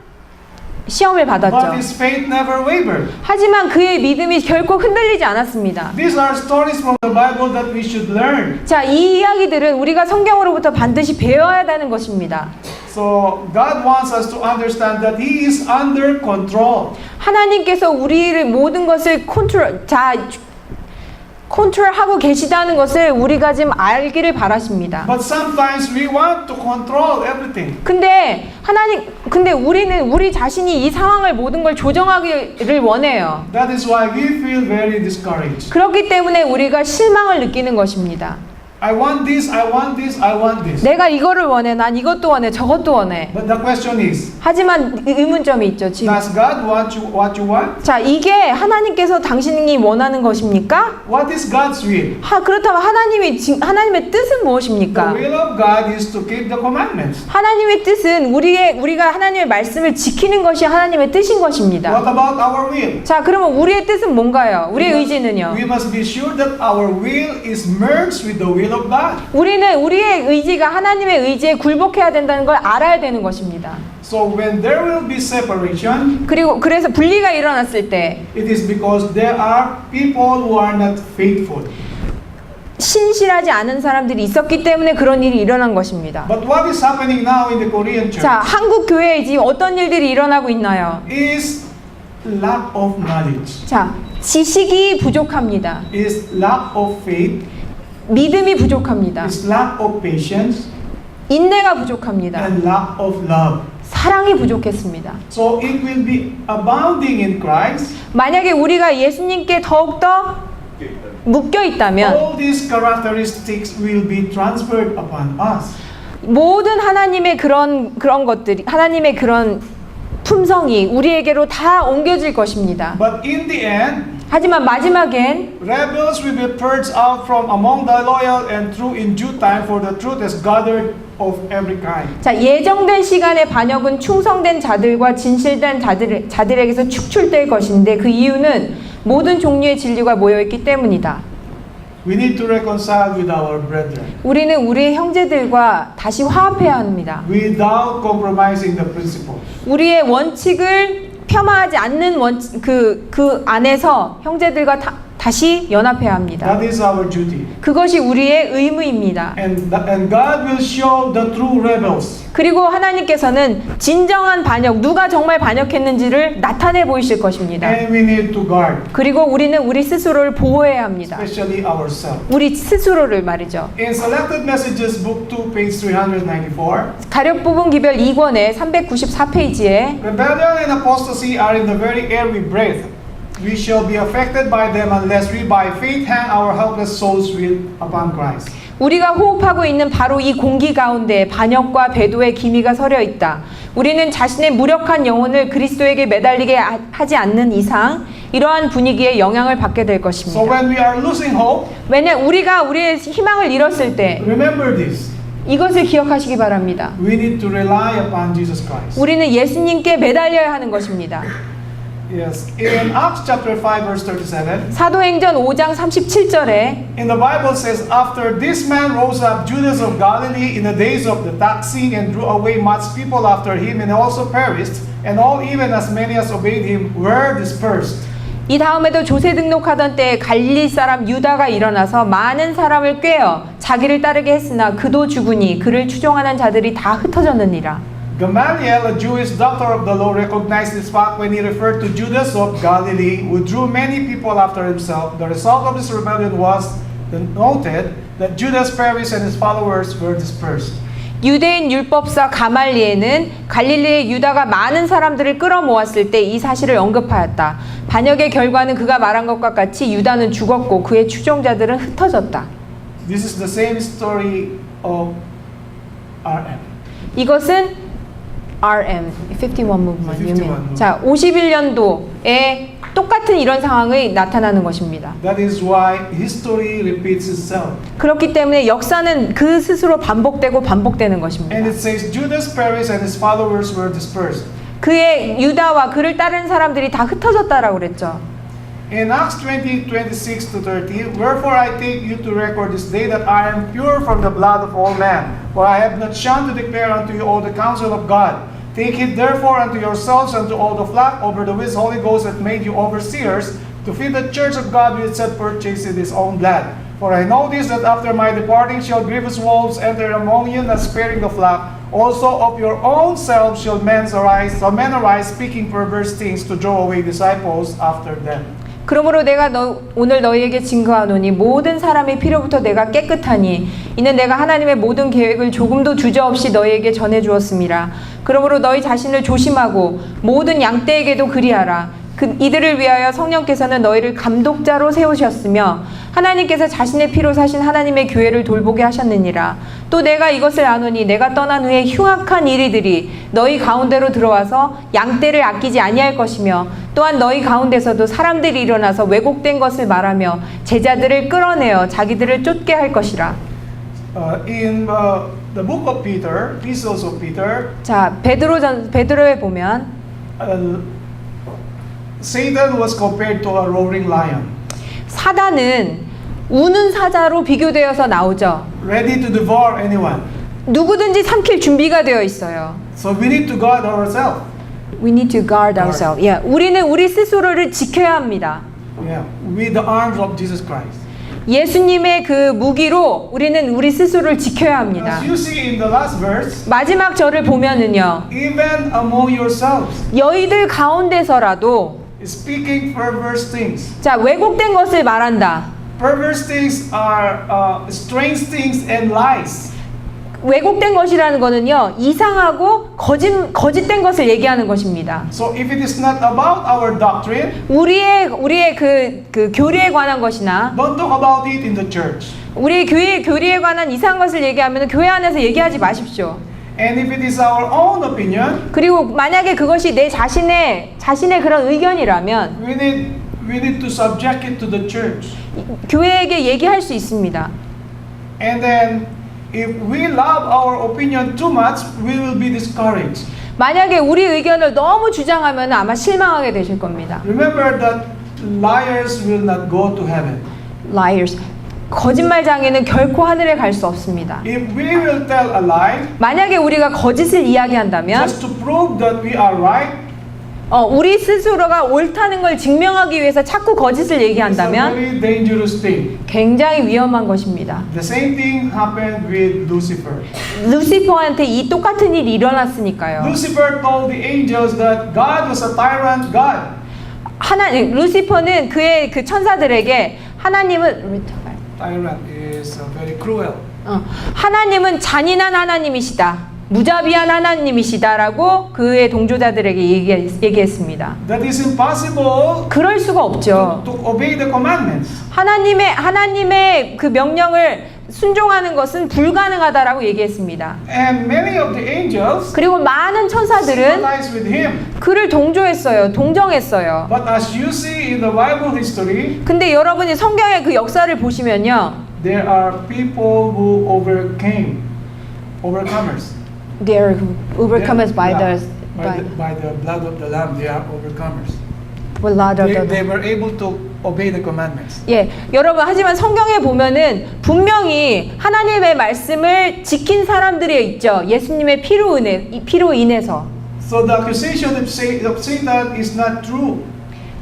시험을 But 받았죠. his faith never wavered. 하지만 그의 믿음이 결코 흔들리지 않았습니다. These are stories from the Bible that we should learn. 자, 이 이야기들은 우리가 성경으로부터 반드시 배워야 하는 것입니다. So God wants us to understand that He is under control. 하나님께서 우리를 모든 것을 컨트롤하고 계시다는 것을 우리가 지금 알기를 바라십니다. But sometimes we want to control everything. 근데 우리는 우리 자신이 이 상황을 모든 걸 조정하기를 원해요. That is why we feel very discouraged. 그렇기 때문에 우리가 실망을 느끼는 것입니다. I want this, I want this, I want this. 내가 이거를 원해, 난 이것도 원해, 저것도 원해. But the question is, 하지만 의문점이 있죠, 지금. does God want what you want? 자, 이게 하나님께서 당신이 원하는 것입니까? What is God's will? 그렇다면 하나님의 뜻은 무엇입니까? The will of God is to keep the commandments. 하나님의 뜻은 우리가 하나님의 말씀을 지키는 것이 하나님의 뜻인 것입니다. What about our will? 자, 그러면 우리의 뜻은 뭔가요? 우리의 의지는요? We must be sure that our will is merged with the will will of God. 우리는 우리의 의지가 하나님의 의지에 굴복해야 된다는 걸 알아야 되는 것입니다. So when there will be separation, 그리고 그래서 분리가 일어났을 때 it is because there are people who are not faithful. 신실하지 않은 사람들이 있었기 때문에 그런 일이 일어난 것입니다. But what is happening now in the Korean church 자, 한국 교회에 지금 어떤 일들이 일어나고 있나요? is lack of knowledge, 자, 지식이 부족합니다. is lack of faith, 믿음이 부족합니다. is lack of patience, 인내가 부족합니다. and lack of love. 사랑이 부족했습니다. So it will be abounding in Christ. 만약에 우리가 예수님께 더욱더 묶여 있다면 All these characteristics will be transferred upon us. 모든 하나님의 그런 것들이 하나님의 그런 품성이 우리에게로 다 옮겨질 것입니다. But in the end, 하지만 마지막엔 rebels will be purged out from among the loyal and true in due time, for the truth is gathered of every kind. 자, 예정된 시간에 반역은 충성된 자들과 진실된 자들에게서 축출될 것인데 그 이유는 모든 종류의 진리가 모여있기 때문이다. We need to reconcile with our brethren 우리는 우리의 형제들과 다시 화합해야 합니다. without compromising the principles. 우리의 원칙을 폄하하지 않는 그 안에서 형제들과 다시 연합해야 합니다. That is our duty. 그것이 우리의 의무입니다. And God will show the true rebels. 그리고 하나님께서는 진정한 반역, 누가 정말 반역했는지를 나타내 보이실 것입니다. And we need to guard, 그리고 우리는 우리 스스로를 보호해야 합니다. especially ourselves. 우리 스스로를 말이죠. In Selected Messages, Book 2, page 394, 가력 부분 기별 2권의 394페이지에 rebellion and apostasy are in the very air we breathe. We shall be affected by them unless we by faith hang our helpless souls upon Christ. 우리가 호흡하고 있는 바로 이 공기 가운데 반역과 배도의 기미가 서려 있다. 우리는 자신의 무력한 영혼을 그리스도에게 매달리게 하지 않는 이상 이러한 분위기에 영향을 받게 될 So 것입니다. when we are losing hope, 왜냐 우리가 우리의 희망을 잃었을 때 remember this. 이것을 기억하시기 바랍니다. We need to rely upon Jesus Christ. 우리는 예수님께 매달려야 하는 것입니다. Yes. In Acts chapter 5 verse 37, 사도행전 5장 37절에 in the Bible says, after this man rose up Judas of Galilee in the days of the taxing and drew away much people after him, and also perished, and all even as many as obeyed him were dispersed. 이 다음에도 조세 등록하던 때에 갈릴리 사람 유다가 일어나서 많은 사람을 꾀어 자기를 따르게 했으나 그도 죽으니 그를 추종하는 자들이 다 흩어졌느니라. Gamaliel, a Jewish doctor of the law, recognized this fact when he referred to Judas of Galilee, who drew many people after himself. The result of this rebellion was noted that Judas perished and his followers were dispersed. 유대인 율법사 가말리에는 갈릴리의 유다가 많은 사람들을 끌어모았을 때 이 사실을 언급하였다. 반역의 결과는 그가 말한 것과 같이 유다는 죽었고 그의 추종자들은 흩어졌다. This is the same story of RM. 이것은 RM, 51 movement. 51 movement. 자, 51년도에 똑같은 이런 상황이 나타나는 것입니다. That is why history repeats itself. 그렇기 때문에 역사는 그 스스로 반복되고 반복되는 것입니다. And it says Judas perished and his followers were dispersed. 그의 유다와 그를 따른 사람들이 다 흩어졌다라고 그랬죠. In Acts 20, 26 to 30, wherefore I take you to record this day that I am pure from the blood of all men, for I have not shunned to declare unto you all the counsel of God. Take it therefore unto yourselves and to all the flock over the which Holy Ghost hath made you overseers, to feed the church of God which hath purchased with his own blood. For I know this, that after my departing shall grievous wolves enter among you, not sparing the flock. Also of your own selves shall men arise, speaking perverse things to draw away disciples after them. 그러므로 내가 오늘 너희에게 증거하노니 모든 사람의 피로부터 내가 깨끗하니 이는 내가 하나님의 모든 계획을 조금도 주저없이 너희에게 전해 주었음이라. 그러므로 너희 자신을 조심하고 모든 양떼에게도 그리하라. 이들을 위하여 성령께서는 너희를 감독자로 세우셨으며 하나님께서 자신의 피로 사신 하나님의 교회를 돌보게 하셨느니라. 또 내가 이것을 아노니 내가 떠난 후에 흉악한 이리들이 너희 가운데로 들어와서 양떼를 아끼지 아니할 것이며 또한 너희 가운데서도 사람들이 일어나서 왜곡된 것을 말하며 제자들을 끌어내어 자기들을 쫓게 할 것이라. In the book of Peter, epistles of Peter, 자, 베드로에 보면 Satan was compared to a roaring lion. 사단은 우는 사자로 비교되어서 나오죠. ready to devour anyone. 누구든지 삼킬 준비가 되어 있어요. So we need to guard ourselves. We need to guard ourselves. 예, 우리는 우리 스스로를 지켜야 합니다. Yeah, with the arms of Jesus Christ. 예수님의 그 무기로 우리는 우리 스스로를 지켜야 합니다. As you see in the last verse, 마지막 절을 보면은요. even among yourselves, 너희들 가운데서라도 speaking perverse things. 자, 왜곡된 것을 말한다. Perverse things are strange things and lies. 왜곡된 것이라는 거는요. 이상하고 거짓된 것을 얘기하는 것입니다. So if it is not about our doctrine, 우리의 그 교리에 관한 것이나 don't talk about it in the church. 우리의 교리에 관한 이상한 것을 얘기하면 교회 안에서 얘기하지 마십시오. And if it is our own opinion, 그리고 만약에 그것이 내 자신의 그런 의견이라면 we need to subject it to the church. 교회에게 얘기할 수 있습니다. And then if we love our opinion too much, we will be discouraged. 만약에 우리 의견을 너무 주장하면 아마 실망하게 되실 겁니다. Remember that liars will not go to heaven. Liars. 거짓말장애는 결코 하늘에 갈 수 없습니다. If we will tell a lie, 만약에 우리가 거짓을 이야기한다면 just to prove that we are right, 우리 스스로가 옳다는 걸 증명하기 위해서 자꾸 거짓을 it's a 얘기한다면 very dangerous thing. 굉장히 위험한 것입니다. The same thing happened with Lucifer. 루시퍼한테 이 똑같은 일이 일어났으니까요. Lucifer told the angels that God was a tyrant God. 루시퍼는 그의 그 천사들에게 하나님은 Tyrant is very cruel. 하나님은 잔인한 하나님이시다. 무자비한 하나님이시다라고 그의 동조자들에게 얘기했습니다. That is impossible 그럴 수가 없죠. to obey the commandments. 하나님의 그 명령을 순종하는 것은 불가능하다라고 얘기했습니다. And many of the angels 그리고 많은 천사들은 sympathize with him. 그를 동정했어요. But as you see in the Bible history, 근데 여러분이 성경의 그 역사를 보시면요. there are people who overcomers. They are overcome by Yeah, the by the blood of the Lamb, they are overcomers. blood of They the were able to obey the commandments. 예, 여러분 하지만 성경에 보면은 분명히 하나님의 말씀을 지킨 들이 있죠. 예수님의 피로 인해서. So the accusation of Satan is not true.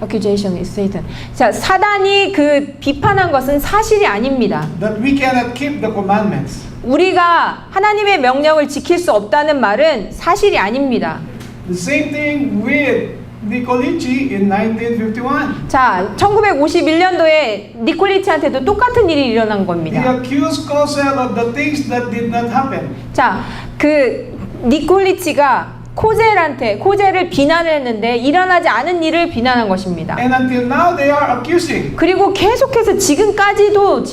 Accusation is Satan. 자, 사단이 그 비판한 것은 사실이 아닙니다. That we cannot keep the commandments. 우리가 하나님의 명령을 지킬 수 없다는 말은 사실이 아닙니다. The same thing with Nicolici in 1951. 자, 1951년도에 니콜리치한테도 똑같은 일이 일어난 He 겁니다. accused Cosell of the things that did not happen. 자, 그 니콜리치가 코젤을 비난을 했는데 일어나지 않은 일을 비난한 것입니다. And until now they are accusing. 그리고 계속해서 지금까지도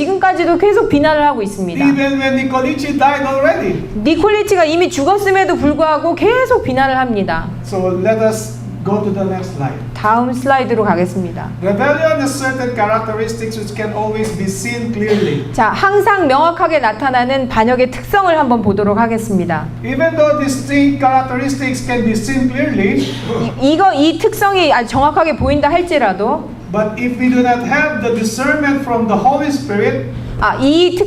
계속 비난을 하고 있습니다. Even when Nicolici died already. 니콜리치가 이미 죽었음에도 불구하고 계속 비난을 합니다. So let us go to the next slide. 다음 슬라이드로 가겠습니다. Rebellion has certain characteristics which can always be seen clearly. 자, 항상 명확하게 나타나는 반역의 특성을 한번 보도록 하겠습니다. Even though distinct characteristics can be seen clearly, 이 특성이 아주 정확하게 보인다 할지라도 but if we do not have the discernment from the Holy Spirit, 이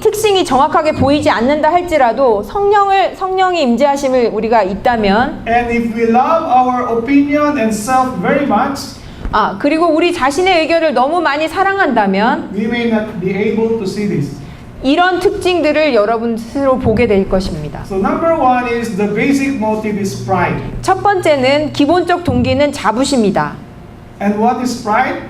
특징이 정확하게 보이지 않는다 할지라도 성령의 임재하심을 우리가 있다면 and if we love our opinion and self very much, 그리고 우리 자신의 의견을 너무 많이 사랑한다면 we may not be able to see this. 이런 특징들을 여러분 스스로 보게 될 것입니다. So number one is the basic motive is pride. 첫 번째는 기본적 동기는 자부심이다. And what is pride?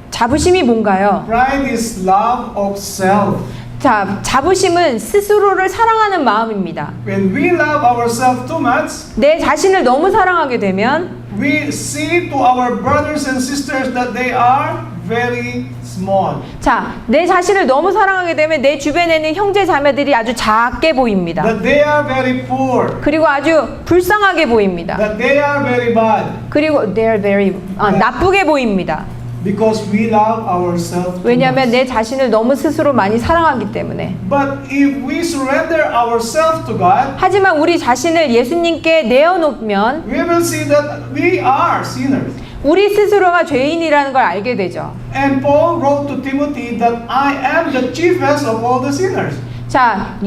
자부심이 뭔가요? Pride is love of self. 자, 자부심은 스스로를 사랑하는 마음입니다. When we love ourselves too much, 내 자신을 너무 사랑하게 되면 we see to our brothers and sisters that they are very small. 자, 내 자신을 너무 사랑하게 되면 내 주변에 있는 형제 자매들이 아주 작게 보입니다. That they are very poor. 그리고 아주 불쌍하게 보입니다. That they are very bad. 그리고 they're very 나쁘게 보입니다. Because we love ourselves too 왜냐하면 much. 내 자신을 너무 스스로 많이 사랑하기 때문에. But if we surrender ourselves to God, 하지만 우리 자신을 예수님께 내어놓으면 we will see that we are sinners. 우리 스스로가 죄인이라는 걸 알게 되죠. And Paul wrote to Timothy that I am the chiefest of all the sinners. 자,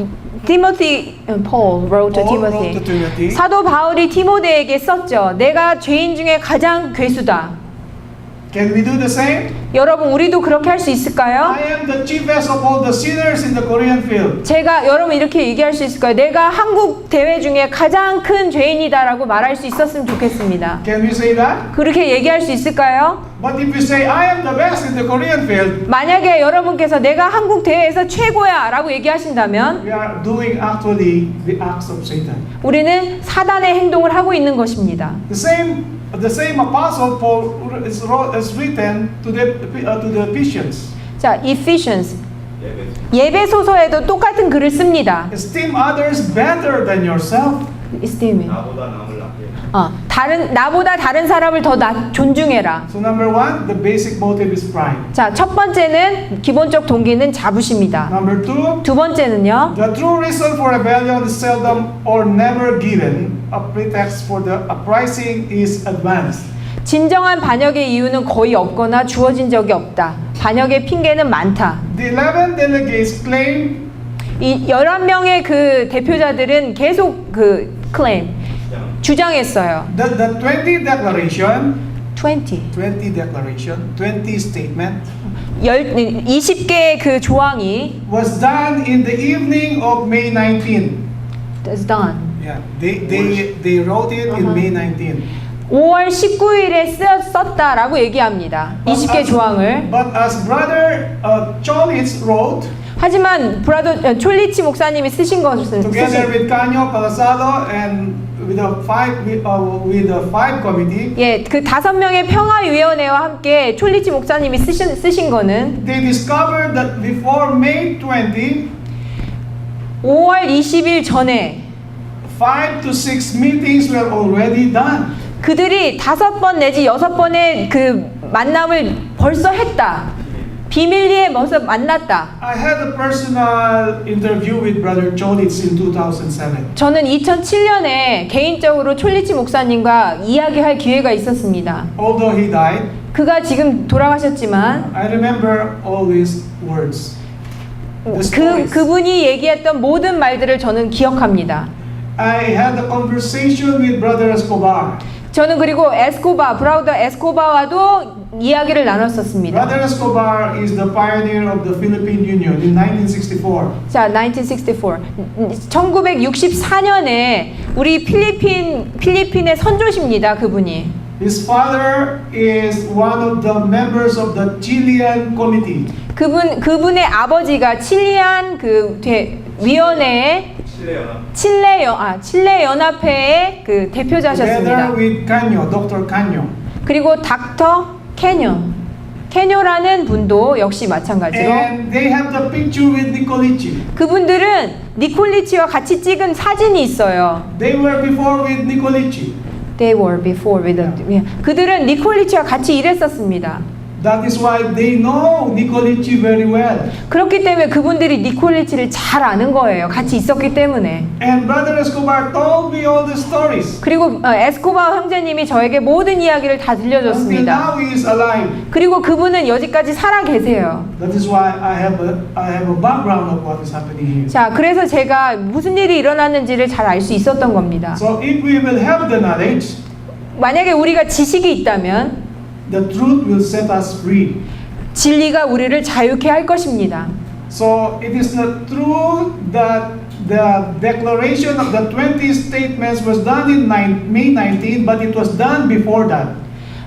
Paul wrote to Paul wrote to Timothy. 사도 바울이 디모데에게 썼죠. 내가 죄인 중에 가장 괴수다. Can we do the same? 여러분, 우리도 그렇게 할 수 있을까요? I am the chiefest of all the sinners in the Korean field. 제가 여러분 이렇게 얘기할 수 있을까요? 내가 한국 대회 중에 가장 큰 죄인이다라고 말할 수 있었으면 좋겠습니다. Can we say that? 그렇게 얘기할 수 있을까요? But if we say I am the best in the Korean field, 만약에 여러분께서 내가 한국 대회에서 최고야라고 얘기하신다면 we are doing actually the acts of Satan. 우리는 사단의 행동을 하고 있는 것입니다. The same apostle Paul is written to the Ephesians. 자, Ephesians 예배소서에도 똑같은 글을 씁니다. Esteem others better than yourself. Esteem. 나보다 남을 낫게. 나보다 다른 사람을 더 존중해라. So number one, the basic motive is pride. 자, 첫 번째는 기본적 동기는 자부심이다. Number two, 두 번째는요. the true reason for rebellion is seldom or never given. A pretext for the uprising is advanced. 진정한 반역의 이유는 거의 없거나 주어진 적이 없다. 반역의 핑계는 많다. The 11 delegates claim 이 11명의 그 대표자들은 계속 그 claim 주장했어요. that the 20 declaration, 20 20 statement 20개의 그 조항이 was done in the evening of May 19. is done. Yeah, they wrote it in May 19. 5월 19일에 썼다라고 얘기합니다. 20개 조항을. But as brother Cholitz wrote, 하지만 브라더 촐리치 목사님이 쓰신 것은 together with Canyo Palasalo and with the five committee, 예, 그 5명의 평화위원회와 함께 촐리치 목사님이 쓰신 거는 they discovered that before May 20, 5월 20일 전에 5 to 6 meetings were already done. 그들이 5번 내지 6번의 그 만남을 벌써 했다. 비밀리에 벌써 만났다. I had a personal interview with Brother Cholitz in 2007. 저는 2007년에 개인적으로 촐리치 목사님과 이야기할 기회가 있었습니다. Although he died, 그가 지금 돌아가셨지만 I remember all his words. The stories. 그분이 얘기했던 모든 말들을 저는 기억합니다. I had a conversation with Brother Escobar. 저는 그리고 브라우더 에스코바와도 이야기를 나눴었습니다. Brother Escobar is the pioneer of the Philippine Union in 1964. 자, 1964. 1964년에 우리 필리핀의 선조십니다. 그분이. His father is one of the members of the Chilean Committee. 그분의 아버지가 칠리안 위원회의 칠레 연합회의 그 대표자셨습니다. Together with Canyo, Dr. Canyo. 그리고 닥터 케뇨라는 분도 역시 마찬가지로 And they have the picture with Nicolici. 그분들은 니콜리치와 같이 찍은 사진이 있어요. They were before with Nicolici. They were before with 그들은 니콜리치와 같이 일했었습니다. That is why they know Nicolici very well. 그렇기 때문에 그분들이 니콜리치를 잘 아는 거예요. 같이 있었기 때문에. And Brother Escobar told me all the stories. 그리고 에스코바 형제님이 저에게 모든 이야기를 다 Until 들려줬습니다. now he is alive. 그리고 그분은 여지까지 살아 계세요. That is why I have a background of what is happening here. 자, 그래서 제가 무슨 일이 일어났는지를 잘 알 수 있었던 겁니다. So if we will have the knowledge, 만약에 우리가 지식이 있다면 the truth will set us free. 진리가 우리를 자유케 할 것입니다. So it is the truth that the declaration of the 20 statements was done in May 19, but it was done before that.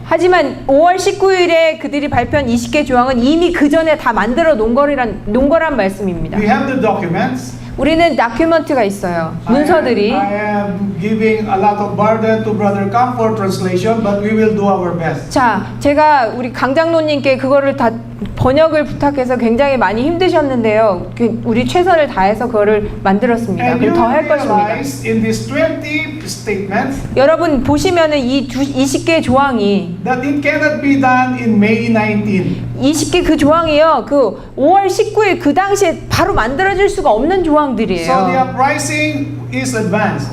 하지만 5월 19일에 그들이 발표한 20개 조항은 이미 그 전에 다 만들어 놓은 거란 말씀입니다. We have the documents. 우리는 다큐멘트가 있어요. 문서들이. I am giving a lot of burden to Brother Cam for translation, but we will do our best. 자, 제가 우리 강장로님께 그거를 다 번역을 부탁해서 굉장히 많이 힘드셨는데요. 우리 최선을 다해서 그거를 만들었습니다. And 그럼 you 더 할 것입니다. realize in these 20 statements 여러분 보시면은 이 20개 조항이 that it cannot be done in May 19. 20개 그 조항이요. 그 5월 19일 그 당시에 바로 만들어질 수가 없는 So the 조항들이에요. uprising is advanced.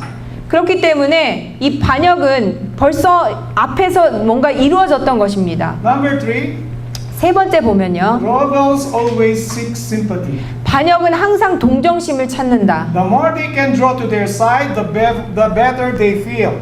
그렇기 때문에 이 반역은 벌써 앞에서 뭔가 이루어졌던 것입니다. Number 3, 세 번째 보면요. rebels always seek sympathy. 반역은 항상 동정심을 찾는다. The more they can draw to their side, the better they feel.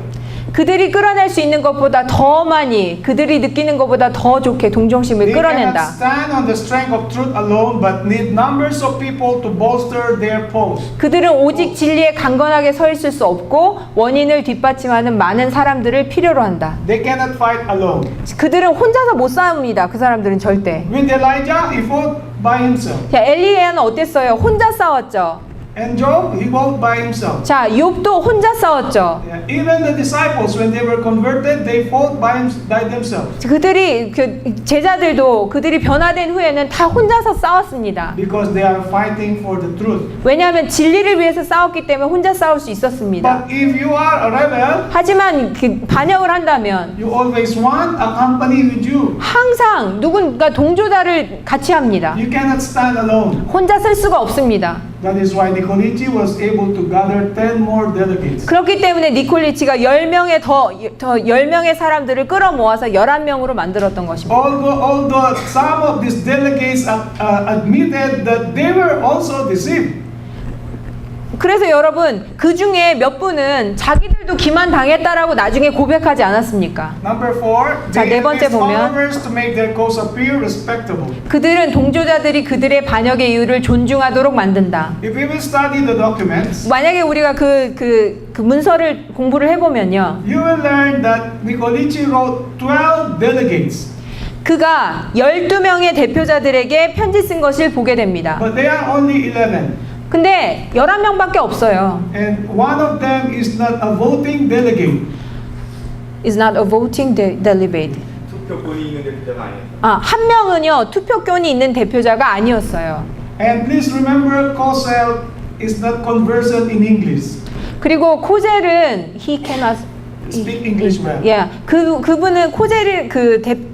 그들이 끌어낼 수 있는 것보다 더 많이, 그들이 느끼는 것보다 더 좋게 동정심을 They cannot 끌어낸다. stand on the strength of truth alone, but need numbers of people to bolster their cause. 그들은 오직 진리에 강건하게 서 있을 수 없고 원인을 뒷받침하는 많은 사람들을 필요로 한다. They cannot fight alone. 그들은 혼자서 못 싸웁니다. 그 사람들은 절대. With Elijah, he fought by himself. 자, 엘리야는 어땠어요? 혼자 싸웠죠. And Job, he fought by himself. 자, 욥도 혼자 싸웠죠. Yeah. Even the disciples, when they were converted, they fought by themselves. 그들이 그 제자들도 그들이 변화된 후에는 다 혼자서 싸웠습니다. Because they are fighting for the truth. 왜냐하면 진리를 위해서 싸웠기 때문에 혼자 싸울 수 있었습니다. But if you are a rebel, 하지만 그 반역을 한다면 you always want a company with you. 항상 누군가 동조자를 같이 합니다. You cannot stand alone. 혼자 쓸 수가 없습니다. That is why Nicolaiti was able to gather 10 more delegates. 그렇기 때문에 니콜리치가 10명의 더 10명의 사람들을 끌어모아서 11명으로 만들었던 것입니다. Although some of these delegates admitted that they were also deceived. 그래서 여러분 그 중에 몇 분은 자기들도 기만당했다라고 나중에 고백하지 않았습니까? Number 4, 자, they 네 번째 enlist 보면 followers to make their cause appear respectable. 그들은 동조자들이 그들의 반역의 이유를 존중하도록 만든다. If we will study the documents, 만약에 우리가 그 문서를 공부를 해보면요. you will learn that Nicolaiti wrote 12 delegates. 그가 12명의 대표자들에게 편지 쓴 것을 보게 됩니다. But they are only 11. 근데 11명밖에 없어요. And one of them is not a voting delegate. Is not a voting delegate. 투표권이 있는 대표자가 아니에요. 한 명은요 투표권이 있는 대표자가 아니었어요. And please remember, Kosel is not conversant in English. 그리고 코젤은 he cannot Speak English well. Yeah, 그분은 코젤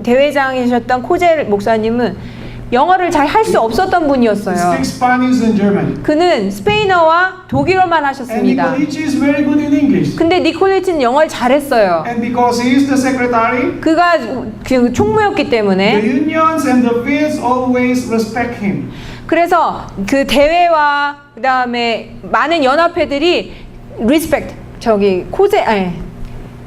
대회장이셨던 코젤 목사님은 영어를 잘 할 수 없었던 He 분이었어요. speaks Spanish and German. 그는 스페인어와 독일어만 And 하셨습니다. Nicolaiti is very good in English. 근데 니콜리치는 영어를 잘했어요. And because he is the secretary, 그가 그 총무였기 the 때문에 unions and the fields always respect him. 그래서 그 대회와 그 다음에 많은 연합회들이 respect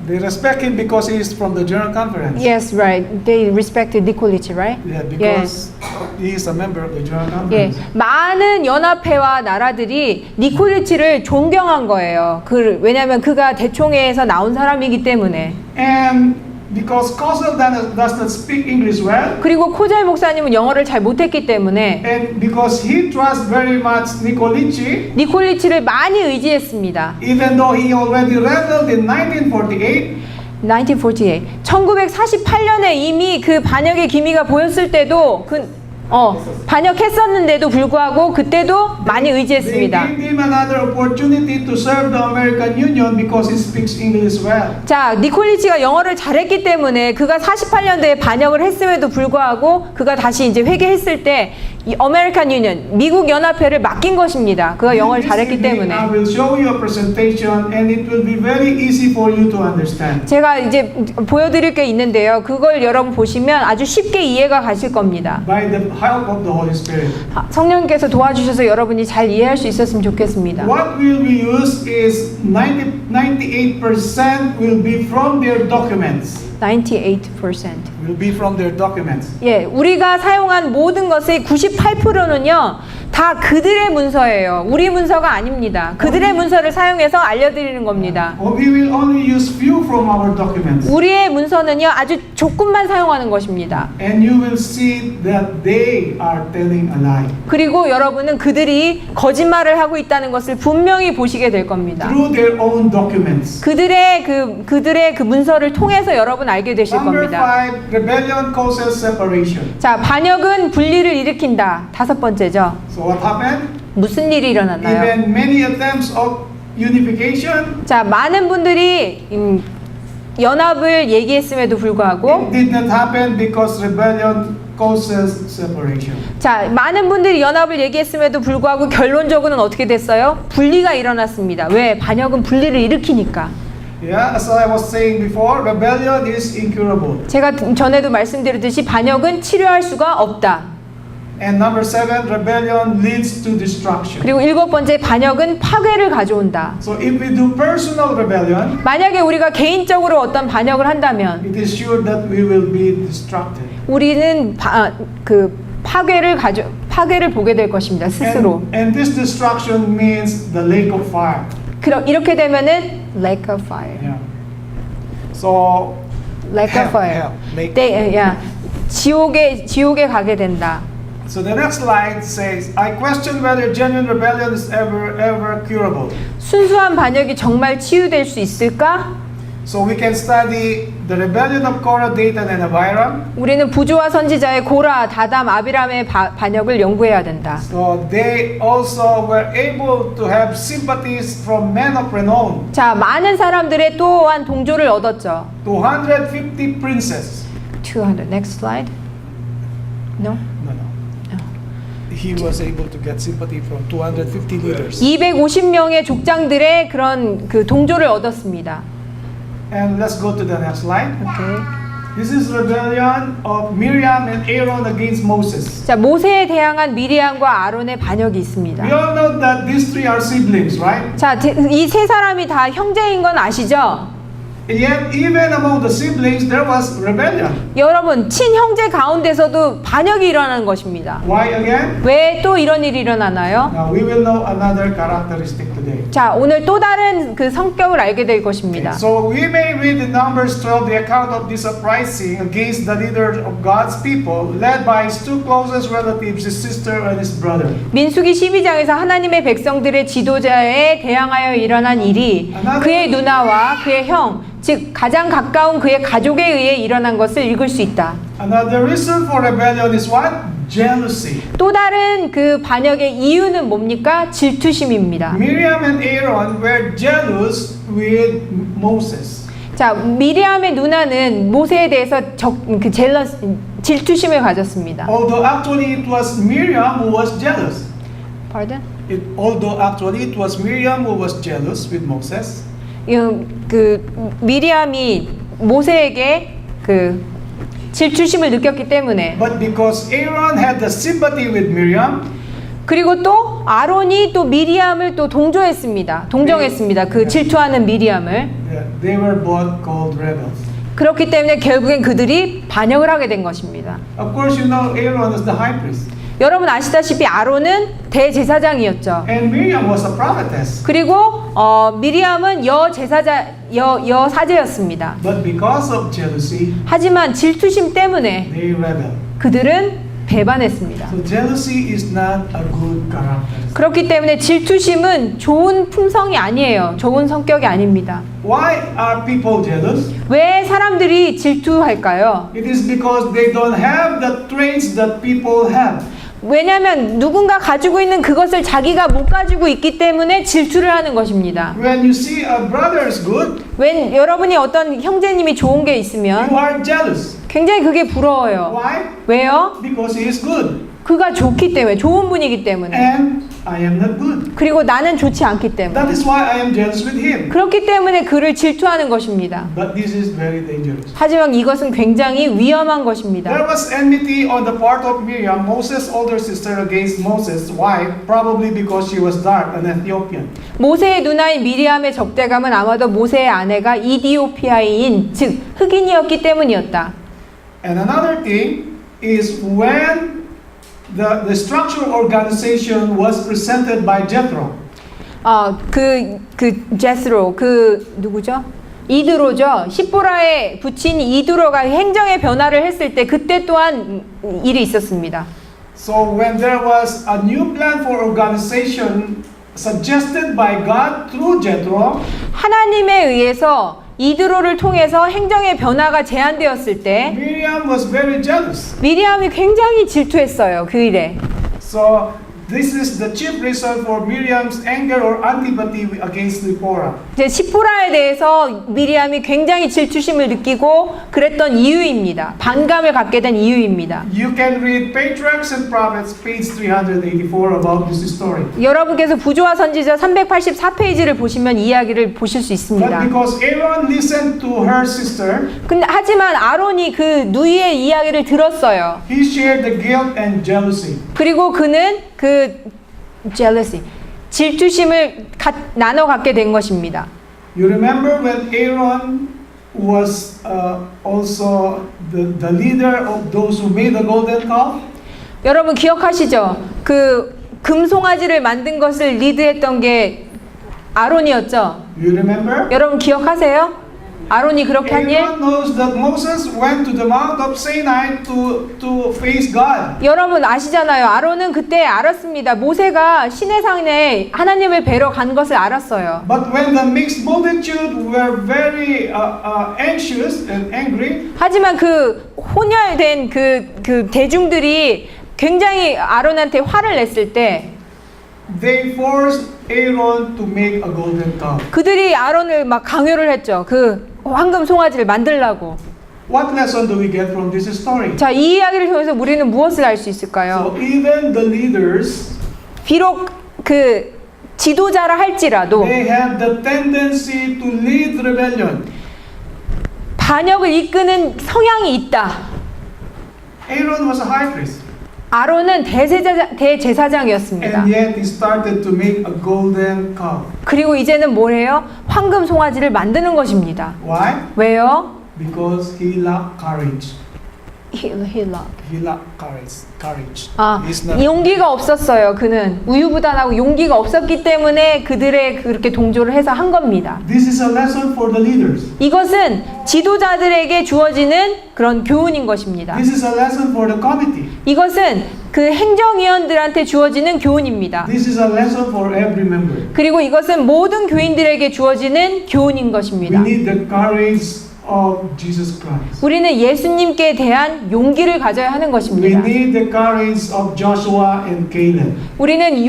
They respect him because he is from the General Conference. Yes, right. They respected Nicolich, right? Yeah, because he is a member of the General 예, Conference. 많은 연합회와 나라들이 니콜리치를 존경한 거예요. 왜냐하면 그가 대총회에서 나온 사람이기 때문에. And because Kosel does not speak English well, 그리고 코젤 목사님은 영어를 잘 못했기 때문에 and because he trusts very much Nicolaiti, 니콜리치를 많이 의지했습니다. even though he already rebelled in 1948, 1948년에 이미 그 반역의 기미가 보였을 때도 반역했었는데도 불구하고 그때도 많이 they 의지했습니다. gave him another opportunity to serve the American Union because he speaks English well. 자, 니콜리치가 영어를 잘했기 때문에 그가 48년도에 반역을 했음에도 불구하고 그가 다시 이제 회개했을 때 이 아메리칸 유니언, 미국 연합회를 맡긴 것입니다. 그가 영어를 This 잘했기 evening, 때문에. I will show you a presentation and it will be very easy for you to understand. 제가 이제 보여드릴 게 있는데요. 그걸 여러분 보시면 아주 쉽게 이해가 가실 겁니다. By the help of the Holy Spirit. 성령께서 도와주셔서 여러분이 잘 이해할 수 있었으면 좋겠습니다. What will we use is 98% will be from their documents. 98%. Will be from their documents. 예, 우리가 사용한 모든 것의 98%는요, 다 그들의 문서예요. 우리 문서가 아닙니다. 그들의 문서를 사용해서 알려드리는 겁니다. We will only use few from our documents. 우리의 문서는요, 아주 조금만 사용하는 것입니다. And you will see that they are telling a lie. 그리고 여러분은 그들이 거짓말을 하고 있다는 것을 분명히 보시게 될 겁니다. Through their own documents. 그들의 그 문서를 통해서 여러분 알게 되실 Number 겁니다. 5, rebellion causes separation. 자, 반역은 분리를 일으킨다. 5번째죠. So what happened? 무슨 일이 일어났나요? Even many attempts of unification, 자, 많은 분들이 연합을 얘기했음에도 불구하고 it did not happen because rebellion causes separation. 자, 많은 분들이 연합을 얘기했음에도 불구하고 결론적으로는 어떻게 됐어요? 분리가 일어났습니다. 왜? 반역은 분리를 일으키니까. Yeah, as I was saying before, rebellion is incurable. 제가 전에도 말씀드렸듯이 반역은 치료할 수가 없다. And number 7, rebellion leads to destruction. 그리고 7번째, 반역은 파괴를 가져온다. So if we do personal rebellion, 만약에 우리가 개인적으로 어떤 반역을 한다면 it is sure that we will be distracted. 우리는 파괴를 보게 될 것입니다. 스스로. And this destruction means the lake of fire. 이렇게 되면은 lake of fire. Yeah. So lake of fire. 지옥에 가게 된다. So the next slide says, I question whether genuine rebellion is ever curable. 순수한 반역이 정말 치유될 수 있을까? So we can study the rebellion of Korah, Dathan, and Abiram. 우리는 부조와 선지자의 고라, 다담, 아비람의 반역을 연구해야 된다. So they also were able to have sympathies from men of renown. 자, 많은 사람들의 또한 동조를 얻었죠. 250 princes. 200. Next slide. No. He was able to get sympathy from 250 leaders. 250명의 족장들의 그런 그 동조를 얻었습니다. And let's go to the next slide. Okay. This is rebellion of Miriam and Aaron against Moses. 자, 모세에 대항한 미리암과 아론의 반역이 있습니다. We all know that these three are siblings, right? 자, 이 세 사람이 다 형제인 건 아시죠? And yet, even among the siblings, there was rebellion. 여러분, 친형제 가운데서도 반역이 일어나는 것입니다. Why again? 왜 또 이런 일이 일어나나요? Now we will know another characteristic today. 자, 오늘 또 다른 그 성격을 알게 될 것입니다. So we may read in Numbers 12 the account of this uprising against the leader of God's people, led by his two closest relatives, his sister and his brother. 민수기 12장에서 하나님의 백성들의 지도자에 대항하여 일어난 일이 그의 누나와 그의 형, 즉 가장 가까운 그의 가족에 의해 일어난 것을 읽을 수 있다. Another reason for rebellion is what? Jealousy. 또 다른 그 반역의 이유는 뭡니까? 질투심입니다. Miriam and Aaron were jealous with Moses. 자, 미리암의 누나는 모세에 대해서 질투심을 가졌습니다. Although actually it was Miriam who was jealous. Pardon? Although actually it was Miriam who was jealous with Moses. 그 미리암이 모세에게 그 질투심을 느꼈기 때문에, But because Aaron had the sympathy with Miriam, 그리고 또 아론이 또 미리암을 또 동정했습니다. 그 질투하는 미리암을. they were both called rebels. 그렇기 때문에 결국엔 그들이 반역을 하게 된 것입니다. Of course, you know Aaron is the high priest, 여러분 아시다시피 아론은 대제사장이었죠. and Miriam was a prophetess. 그리고 미리암은 여사제였습니다. But because of jealousy, 하지만 질투심 때문에 they rebelled. 그들은 배반했습니다. So jealousy is not a good character. 그렇기 때문에 질투심은 좋은 품성이 아니에요. 좋은 성격이 아닙니다. Why are people jealous? 왜 사람들이 질투할까요? It is because they don't have the traits that people have. 왜냐하면 누군가 가지고 있는 그것을 자기가 못 가지고 있기 때문에 질투를 하는 것입니다. When you see a brother is good, when 여러분이 어떤 형제님이 좋은 게 있으면 you are jealous. 굉장히 그게 부러워요. Why? 왜요? Because he is good. 그가 좋기 때문에, 좋은 분이기 때문에. And I am not good. 그리고 나는 좋지 않기 때문에. That is why I am jealous with him. 그렇기 때문에 그를 질투하는 것입니다. But this is very dangerous. 하지만 이것은 굉장히 위험한 것입니다. There was enmity on the part of Miriam, Moses' older sister, against Moses' wife, probably because she was dark, an Ethiopian. 모세의 누나인 미리암의 적대감은 아마도 모세의 아내가 이디오피아인, 즉 흑인이었기 때문이었다. And another thing is when the structural organization was presented by Jethro. 제스로, 누구죠? 이드로죠. 십보라에 붙인 이드로가 행정의 변화를 했을 때 그때 또한 일이 있었습니다. So when there was a new plan for organization suggested by God through Jethro, 하나님에 의해서 이드로를 통해서 행정의 변화가 제안되었을 때 Miriam was very jealous. 미리암이 굉장히 질투했어요. 그 일에. So This is the chief reason for Miriam's anger or antipathy against Zipporah. 이제 시포라에 대해서 미리암이 굉장히 질투심을 느끼고 그랬던 이유입니다. 반감을 갖게 된 이유입니다. You can read Patriarchs and Prophets, page 384 about this story. 여러분께서 부조와 선지자 384페이지를 보시면 이야기를 보실 수 But 있습니다. because Aaron listened to her sister, 근데 하지만 아론이 그 누이의 이야기를 들었어요. he shared the guilt and jealousy. 그리고 그는 그 jealousy, 질투심을 나눠 갖게 된 것입니다. You remember when Aaron was also the leader of those who made the golden calf? 여러분 기억하시죠? 그 금송아지를 만든 것을 리드했던 게 아론이었죠. You remember? 여러분 기억하세요? 아론이 그렇게 한 일? Aaron knows that Moses went to the Mount of Sinai to face God. 여러분 아시잖아요. 아론은 그때 알았습니다. 모세가 시내산에 하나님을 뵈러 간 것을 알았어요. But when the mixed multitude were very anxious and angry, 하지만 그 혼혈된 그 대중들이 굉장히 아론한테 화를 냈을 때 they forced Aaron to make a golden calf. 그들이 아론을 막 강요를 했죠. 그 황금 송아지를 만들라고. What lesson do we get from this story? 자, 이 이야기를 통해서 우리는 무엇을 알 수 있을까요? So even the leaders, 비록 그 지도자라 할지라도 they have the tendency to lead rebellion. 반역을 이끄는 성향이 있다. Aaron was a high priest, 아론은 대제사장이었습니다. and yet he started to make a golden calf. 그리고 이제는 뭐래요? 황금 송아지를 만드는 것입니다. Why? 왜요? Because he lacked courage. He Courage. 아, He's not. 용기가 없었어요. 그는 우유부단하고 용기가 없었기 때문에 그들의 그렇게 동조를 해서 한 겁니다. This is a lesson for the leaders. 이것은 지도자들에게 주어지는 그런 교훈인 것입니다. This is a lesson for the committee. 이것은 그 행정위원들한테 주어지는 교훈입니다. This is a lesson for every member. 그리고 이것은 모든 교인들에게 주어지는 교훈인 We 것입니다. need the courage of Jesus Christ. 우리는 예수님께 대한 용기를 가져야 하는 We 것입니다. need the courage of Joshua and Caleb. 우리는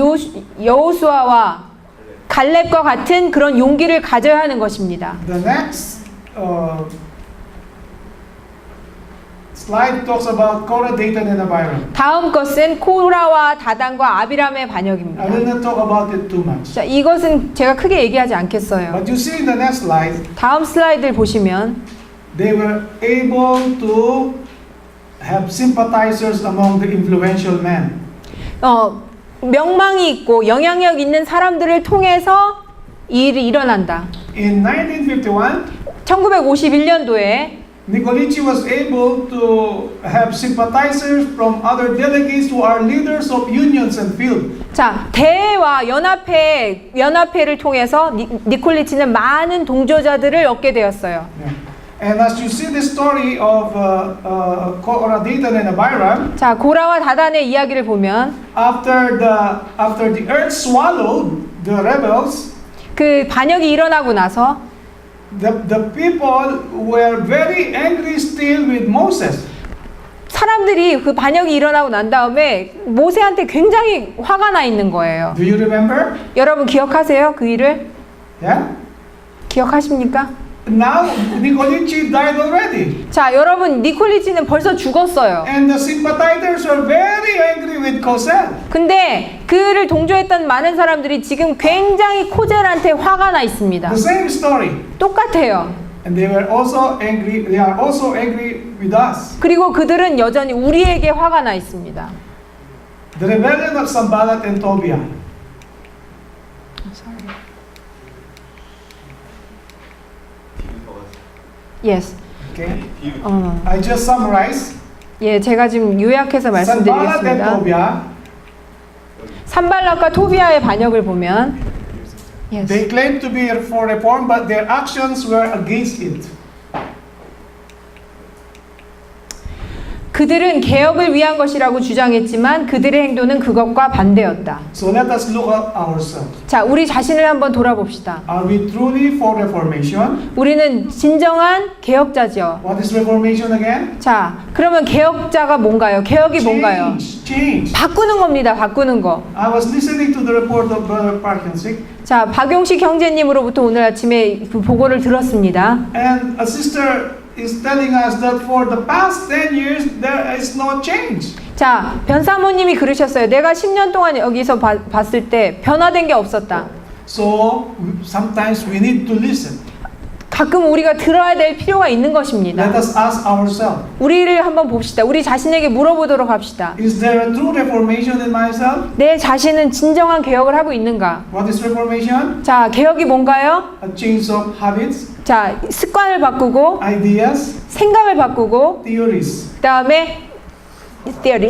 여호수아와 갈렙과 같은 그런 용기를 가져야 하는 것입니다. The next slide talks about Korah, Dathan, and Abiram. 다음 것은 코라와 다단과 아비람의 I 반역입니다. will not talk about it too much. 자, 이것은 제가 크게 얘기하지 않겠어요. But you see in the next slide, 다음 슬라이드를 보시면 they were able to have sympathizers among the influential men. 명망이 있고 영향력 있는 사람들을 통해서 이 일이 일어난다. In 1951, 1951년도에 Nicolici was able to have sympathizers from other delegates who are leaders of unions and field. 자, 대회와 연합회를 통해서 니콜리치는 많은 동조자들을 얻게 되었어요. Yeah. And as you see the story of Korah, Dathan, and Abiram, 자, 고라와 다단의 이야기를 보면 after the earth swallowed the rebels, 그 반역이 일어나고 나서 the people were very angry still with Moses. 사람들이 그 반역이 일어나고 난 다음에 모세한테 굉장히 화가 나 있는 거예요. Do you remember? 여러분 기억하세요? 그 일을? Yeah. 기억하십니까? Now Nicolici died already, 자, 여러분 니콜리치는 벌써 죽었어요. and the sympathizers were very angry with Cosel. 근데 그를 동조했던 많은 사람들이 지금 굉장히 코젤한테 화가 나 있습니다. The same story, 똑같아요. and they were also angry. They are also angry with us. 그리고 그들은 여전히 우리에게 화가 나 있습니다. The rebellion of Sanballat and Tobiah. Yes. Okay, 어, I just summarize. 예, 제가 지금 요약해서 Sanballat and 말씀드리겠습니다. Tobiah, 산발락과 토비아의 반역을 보면 yes. they claimed to be for reform, but their actions were against it. 그들은 개혁을 위한 것이라고 주장했지만 그들의 행동은 그것과 반대였다. So let us look at ourselves. 자, 우리 자신을 한번 돌아봅시다. Are we truly for reformation? 우리는 진정한 개혁자죠. What is reformation again? 자, 그러면 개혁자가 뭔가요? 개혁이 뭔가요? Change. 바꾸는 겁니다. 바꾸는 거. I was listening to the report of Brother Parkinson, 자, 박용식 형제님으로부터 오늘 아침에 그 보고를 들었습니다. and a sister is telling us that for the past 10 years there is no change. 자, 변사모님이 그러셨어요. 내가 10년 동안 여기서 봤을 때 변화된 게 없었다. So sometimes we need to listen. 가끔 우리가 들어야 될 필요가 있는 것입니다. Let us ask ourselves, 우리를 한번 봅시다. 우리 자신에게 물어보도록 합시다. is there a true reformation in myself? 내 자신은 진정한 개혁을 하고 있는가? What is reformation? 자, 개혁이 뭔가요? A change of habits, 자, 습관을 바꾸고 ideas, 생각을 바꾸고 theories, 그다음에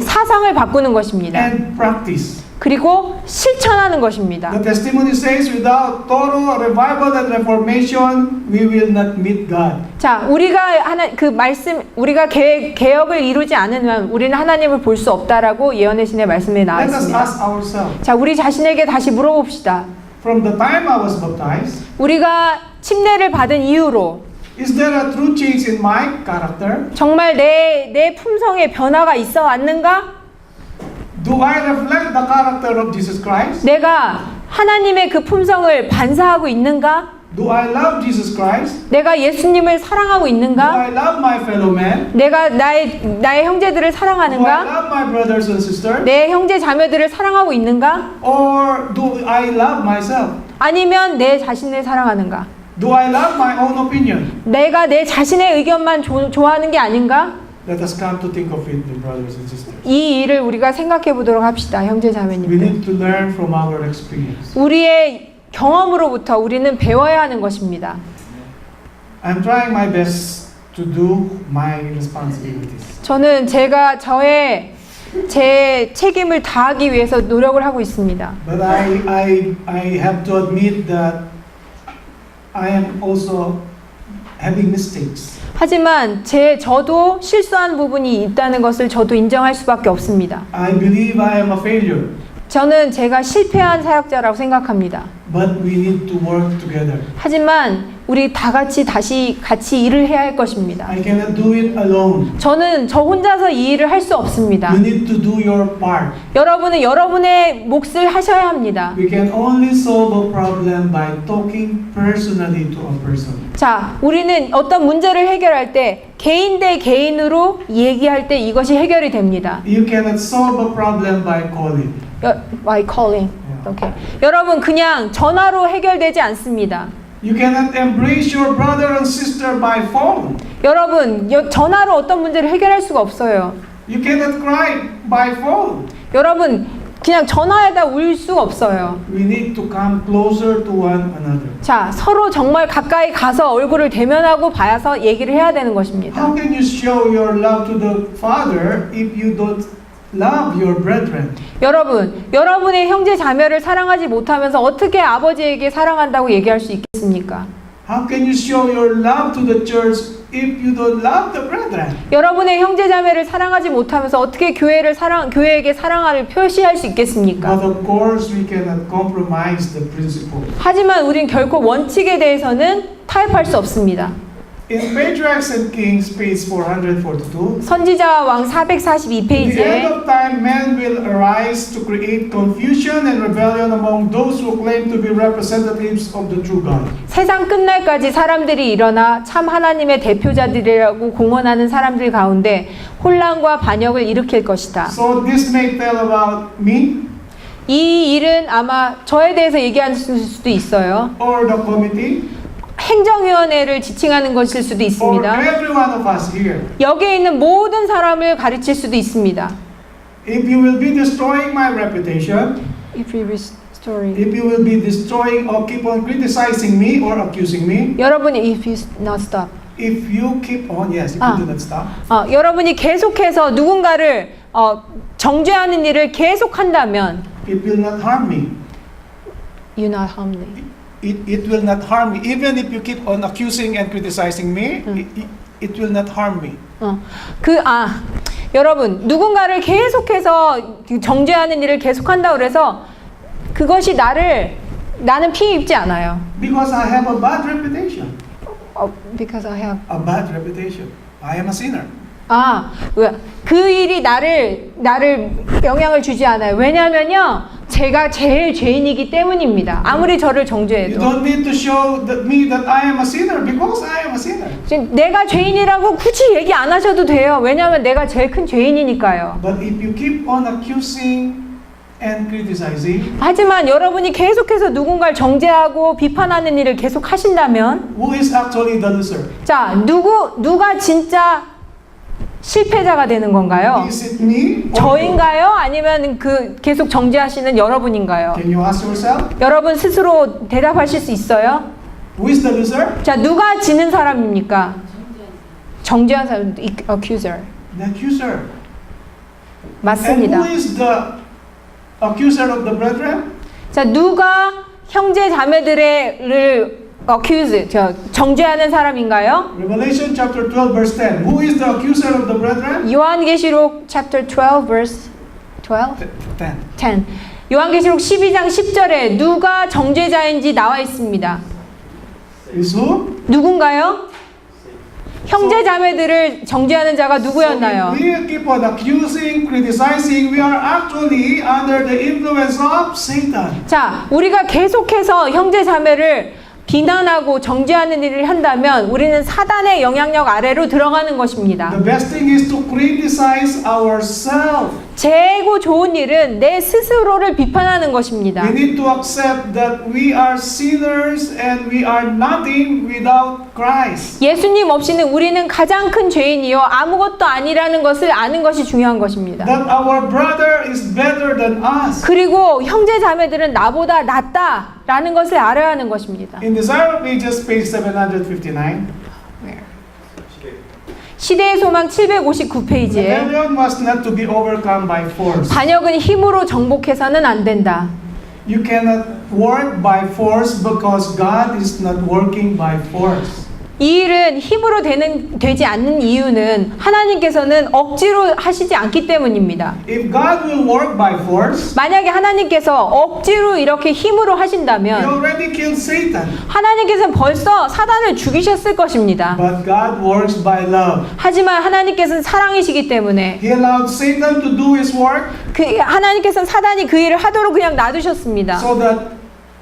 사상을 바꾸는 것입니다. and practice. 그리고 실천하는 것입니다. The testimony says without thorough revival and reformation, we will not meet God. 자, 우리가 우리가 개혁을 이루지 않으면 우리는 하나님을 볼 수 없다라고 예언의 신의 말씀에 나와 Let us 있습니다. ask ourselves, 자, 우리 자신에게 다시 물어봅시다. from the time I was baptized, 우리가 침례를 받은 이후로 is there a true change in my character? 정말 내 품성에 변화가 있어 왔는가? Do I reflect the character of Jesus Christ? 내가 하나님의 그 품성을 반사하고 있는가? Do I love Jesus Christ? 내가 예수님을 사랑하고 Do 있는가? I love my fellow men? 내가 나의 형제들을 Do I 사랑하는가? love my brothers and sisters? 내 형제 자매들을 사랑하고 있는가? Or do I love myself? 아니면 내 자신을 사랑하는가? Do I love my own opinion? 내가 내 자신의 의견만 좋아하는 게 아닌가? Let us come to think of it, dear brothers and sisters. 이 일을 우리가 생각해 보도록 합시다, 형제 We 자매님들. need to learn from our experience. 우리의 경험으로부터 우리는 배워야 하는 것입니다. I'm trying my best to do my responsibilities. 저는 제 책임을 다하기 위해서 노력을 하고 있습니다. But I have to admit that I am also having mistakes. 하지만 저도 실수한 부분이 있다는 것을 저도 인정할 수밖에 없습니다. I believe I am a failure. 저는 제가 실패한 사역자라고 생각합니다. But we need to work together. 하지만 우리 다 같이 같이 일을 해야 할 것입니다. I cannot do it alone. 저는 저 혼자서 이 일을 할 수 없습니다. You need to do your part. 여러분은 여러분의 몫을 하셔야 합니다. We can only solve a problem by talking personally to a person. 자, 우리는 어떤 문제를 해결할 때 개인 대 개인으로 얘기할 때 이것이 해결이 됩니다. You cannot solve a problem by calling. By calling. Yeah. Okay. 여러분, 그냥 전화로 해결되지 않습니다. You cannot embrace your brother and sister by phone. 여러분, 전화로 어떤 문제를 해결할 수가 없어요. You cannot cry by phone. 여러분, 그냥 전화에다 울 수가 없어요. We need to come closer to one another. 자, 서로 정말 가까이 가서 얼굴을 대면하고 봐서 얘기를 해야 되는 것입니다. How can you show your love to the Father if you don't love your brethren? 여러분, 여러분의 형제 자매를 사랑하지 못하면서 어떻게 아버지에게 사랑한다고 얘기할 수 있겠습니까? How can you show your love to the church if you don't love the brethren? 여러분의 형제 자매를 사랑하지 못하면서 어떻게 교회에게 사랑을 표시할 수 있겠습니까? But of course, we cannot compromise the principle. 하지만 우린 결코 원칙에 대해서는 타협할 수 없습니다. In Patriarchs and Kings, page 442, 선지자와 왕 at the end 442페이지에 of time, men will arise to create confusion and rebellion among those who claim to be representatives of the true God. 세상 끝날까지 사람들이 일어나 참 하나님의 대표자들이라고 공언하는 사람들 가운데 혼란과 반역을 일으킬 것이다. So this may tell about me 이 일은 아마 저에 대해서 얘기할 수도 있어요. or the committee 행정위원회를 지칭하는 것일 수도 or 있습니다. every one of us here. 여기에 있는 모든 사람을 가르칠 수도 있습니다. If you will be destroying my reputation, If you restoring. if you will be destroying or keep on criticizing me or accusing me, 여러분이 if you not stop. if you keep on, yes, if you do not stop, 여러분이 계속해서 누군가를 정죄하는 일을 계속한다면 it will not harm me. you not harm me. It will not harm me. Even if you keep on accusing and criticizing me, it will not harm me. 여러분, 누군가를 계속해서 정죄하는 일을 계속한다 그래서 그것이 나는 피해 입지 않아요. Because I have a bad reputation. Because I have. A bad reputation. I am a sinner. 그 일이 나를 영향을 주지 않아요. 왜냐면요, 제가 제일 죄인이기 때문입니다. 아무리 저를 You 정죄해도. don't need to show me that I am a sinner because I am a sinner. 내가 죄인이라고 굳이 얘기 안 하셔도 돼요. 왜냐면 내가 제일 큰 죄인이니까요. But if you keep on accusing and criticizing, 하지만 여러분이 계속해서 누군가를 정죄하고 비판하는 일을 계속 하신다면, who is actually the loser? 자, 누가 진짜 실패자가 되는 건가요? Is it me? Or you? 저인가요? 아니면 그 계속 정죄하시는 여러분인가요? Can you ask yourself? 여러분 스스로 대답하실 수 있어요? Who is the loser? 자, 누가 지는 사람입니까? 정죄한 사람, accuser. The accuser. And 맞습니다. who is the accuser of the brethren? 자, 누가 형제 자매들을 accuse, 정죄하는 사람인가요? Revelation chapter 12 verse 10. Who is the accuser of the brethren? 요한계시록 chapter 12 verse 12? 10. 10. 요한계시록 12장 10절에 누가 정죄자인지 나와 있습니다. Is who? 누군가요? 형제 자매들을 정죄하는 자가 누구였나요? So if we keep on accusing, criticizing, we are actually under the influence of Satan. 자, 우리가 계속해서 형제 자매를 비난하고 정죄하는 일을 한다면 우리는 사단의 영향력 아래로 들어가는 것입니다. The best thing is to criticize ourselves. 최고 좋은 일은 내 스스로를 비판하는 것입니다. We need to accept that we are sinners and we are nothing without Christ. 예수님 없이는 우리는 가장 큰 죄인이요 아무것도 아니라는 것을 아는 것이 중요한 것입니다. That our brother is better than us. 그리고 형제 자매들은 나보다 낫다라는 것을 알아야 하는 것입니다. In Desire of Ages, page 759, 시대의 소망 759페이지에 rebellion was not to be overcome by force. 반역은 힘으로 정복해서는 안 된다. You cannot work by force because God is not working by force. 이 일은 힘으로 되지 않는 이유는 하나님께서는 억지로 하시지 않기 때문입니다. If God will work by force, 만약에 하나님께서 억지로 이렇게 힘으로 He 하신다면 already killed Satan. 하나님께서는 벌써 사단을 죽이셨을 것입니다. But God works by love. 하지만 하나님께서는 사랑이시기 때문에 He allowed Satan to do his work 하나님께서는 사단이 그 일을 하도록 그냥 놔두셨습니다. so that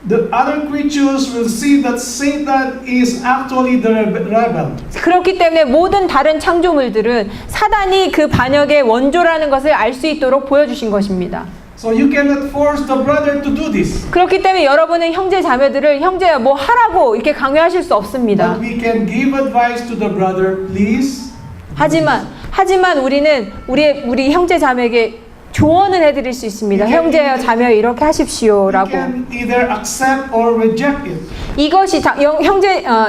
the other creatures will see that Satan is actually the rebel. 그렇기 때문에 모든 다른 창조물들은 사단이 그 반역의 원조라는 것을 알 수 있도록 보여주신 것입니다. So you cannot force the brother to do this. 그렇기 때문에 여러분은 형제 자매들을 형제야 뭐 하라고 이렇게 강요하실 수 없습니다. But we can give advice to the brother, please. 하지만 우리는 우리 형제 자매에게 조언을 해드릴 수 있습니다. 형제여 자매여 이렇게 We 하십시오라고. can either accept or reject it. 이것이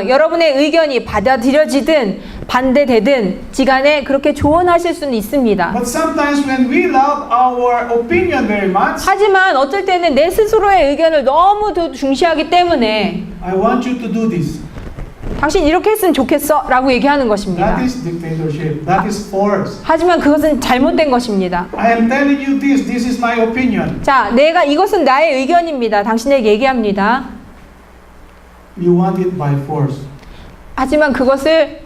여러분의 의견이 받아들여지든 반대되든 지간에 그렇게 조언하실 수는 있습니다. But sometimes when we love our opinion very much, 하지만 어쩔 때는 내 스스로의 의견을 너무 더 중시하기 때문에 I want you to do this. 당신 이렇게 했으면 좋겠어 라고 얘기하는 것입니다. That is dictatorship. That is force. 하지만 그것은 잘못된 것입니다. I am telling you this. This is my opinion. 자, 이것은 나의 의견입니다. 당신에게 얘기합니다. You want it by force. 하지만 그것을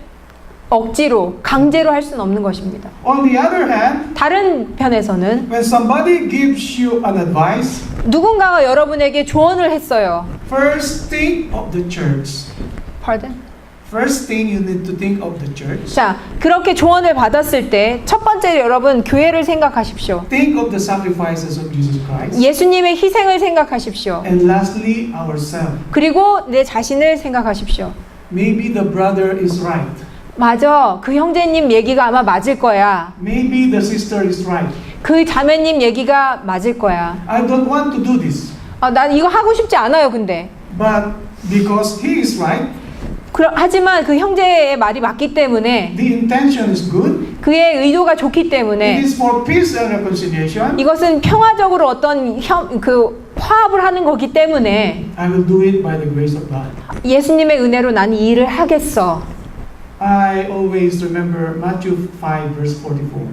억지로, 강제로 할 수는 없는 것입니다. On the other hand, 다른 편에서는 when somebody gives you an advice, 누군가가 여러분에게 조언을 했어요. first think of the church. Pardon? First thing you need to think of the church. 자, 그렇게 조언을 받았을 때 첫 번째 여러분 교회를 생각하십시오. Think of the sacrifices of Jesus Christ. 예수님의 희생을 생각하십시오. And lastly, ourselves. 그리고 내 자신을 생각하십시오. Maybe the brother is right. 맞아. 그 형제님 얘기가 아마 맞을 거야. Maybe the sister is right. 그 자매님 얘기가 맞을 거야. I don't want to do this. 난 이거 하고 싶지 않아요, 근데. But because he is right, 하지만 그 형제의 말이 맞기 때문에 the intention is good. 그의 의도가 좋기 때문에 It is for peace and reconciliation. 이것은 평화적으로 어떤 화합을 하는 거기 때문에 I will do it by the grace of God. 예수님의 은혜로 난 이 일을 하겠어. I always remember Matthew 5 verse 44.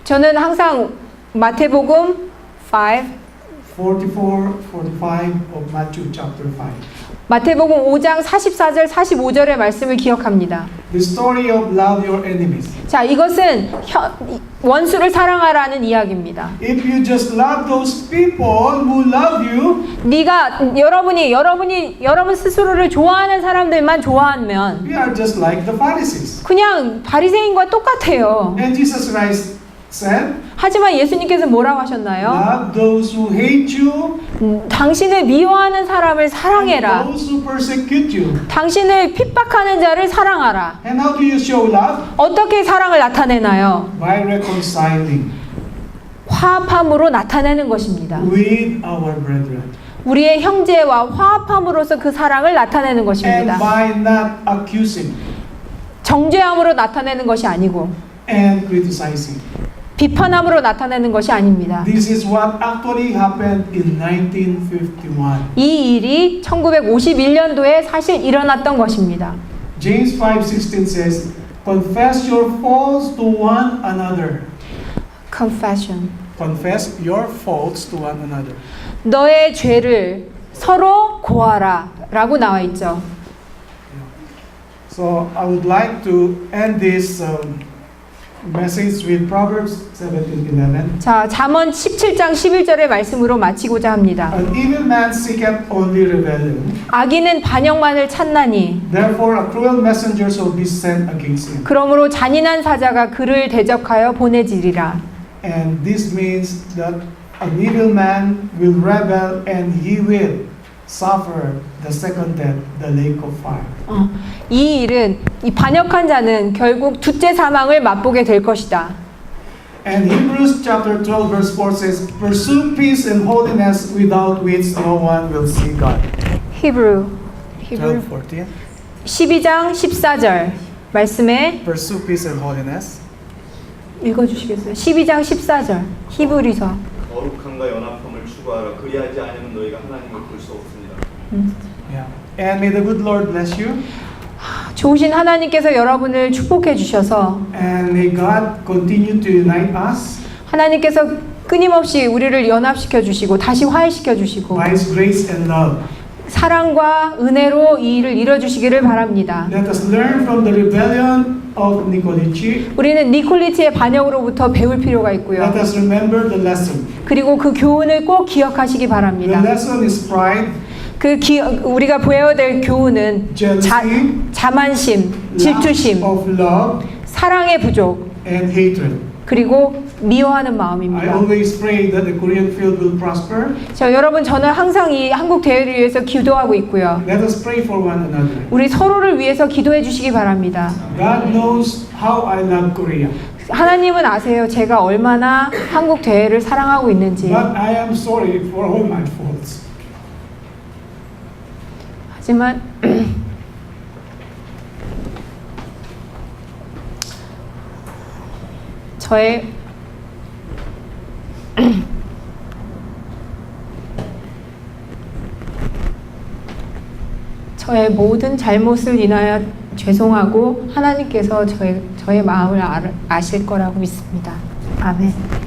저는 항상 마태복음 44, 45 of Matthew chapter 5. 마태복음 5장 44절 45절의 말씀을 기억합니다. The story of love your enemies. 자, 이것은 원수를 사랑하라는 이야기입니다. If you just love those people who love you, 여러분 스스로를 좋아하는 사람들만 좋아하면 we are just like the Pharisees. 그냥 바리새인과 똑같아요. And Jesus Christ said, 하지만 예수님께서 뭐라고 하셨나요? love those who hate you, 당신을 미워하는 사람을 and 사랑해라. those who persecute you. 당신을 핍박하는 자를 사랑하라. And how do you show love? 어떻게 사랑을 나타내나요? By reconciling 화합함으로 나타내는 것입니다. with our brethren. 우리의 형제와 화합함으로써 그 사랑을 나타내는 And 것입니다. by not accusing 정죄함으로 나타내는 것이 아니고 and criticizing. 비판함으로 나타내는 것이 아닙니다. This is what actually happened in 1951. 이 일이 1951년도에 사실 일어났던 것입니다. James 5:16 says, confess your faults to one another. Confession. Confess your faults to one another. 너의 죄를 서로 고하라 라고 나와 있죠. So I would like to end this message with Proverbs 17:11. 자, 잠언 17장 11절의 말씀으로 마치고자 합니다. An evil man seeketh only rebellion. 악인은 반역만을 찾나니 Therefore a cruel messenger shall be sent against him. 그러므로 잔인한 사자가 그를 대적하여 보내지리라. And this means that an evil man will rebel and he will suffer the second death, the lake of fire. 이 일은 이 반역한 자는 결국 둘째 사망을 맛보게 될 것이다. And Hebrews chapter 12 verse 4 says, pursue peace and holiness without which no one will see God. 히브리 12:14. 12장 14절 말씀에 Pursue peace and holiness. 읽어주시겠어요? 12장 14절 히브리서. 거룩함과 연합함을 추구하라. 그리하지 않으면 너희가 하나님을 볼 수 없습니다. Yeah. And may the good Lord bless you. 좋으신 하나님께서 여러분을 축복해 주셔서 And may God continue to unite us 하나님께서 끊임없이 우리를 연합시켜 주시고 다시 화해시켜 주시고 by His grace and love. 사랑과 은혜로 이 일을 이뤄 주시기를 바랍니다. Let us learn from the rebellion of Nicolaitans. 우리는 니콜리티의 반역으로부터 배울 필요가 있고요. Let us remember the lesson. 그리고 그 교훈을 꼭 기억하시기 The 바랍니다. lesson is pride, 우리가 배워야 될 교훈은 jealousy, 자만심, 질투심, lack of love, 사랑의 부족, and hatred. 그리고 미워하는 I 마음입니다. always pray that the Korean field will prosper. 자, 여러분 저는 항상 이 한국 대회를 위해서 기도하고 있고요. Let us pray for one another. 우리 서로를 위해서 기도해 주시기 바랍니다. God knows how I love Korea. 하나님은 아세요. 제가 얼마나 한국 대회를 사랑하고 있는지. But I am sorry for all my faults. 하지만 저의 모든 잘못을 인하여 죄송하고 하나님께서 저의 마음을 아실 거라고 믿습니다. 아멘.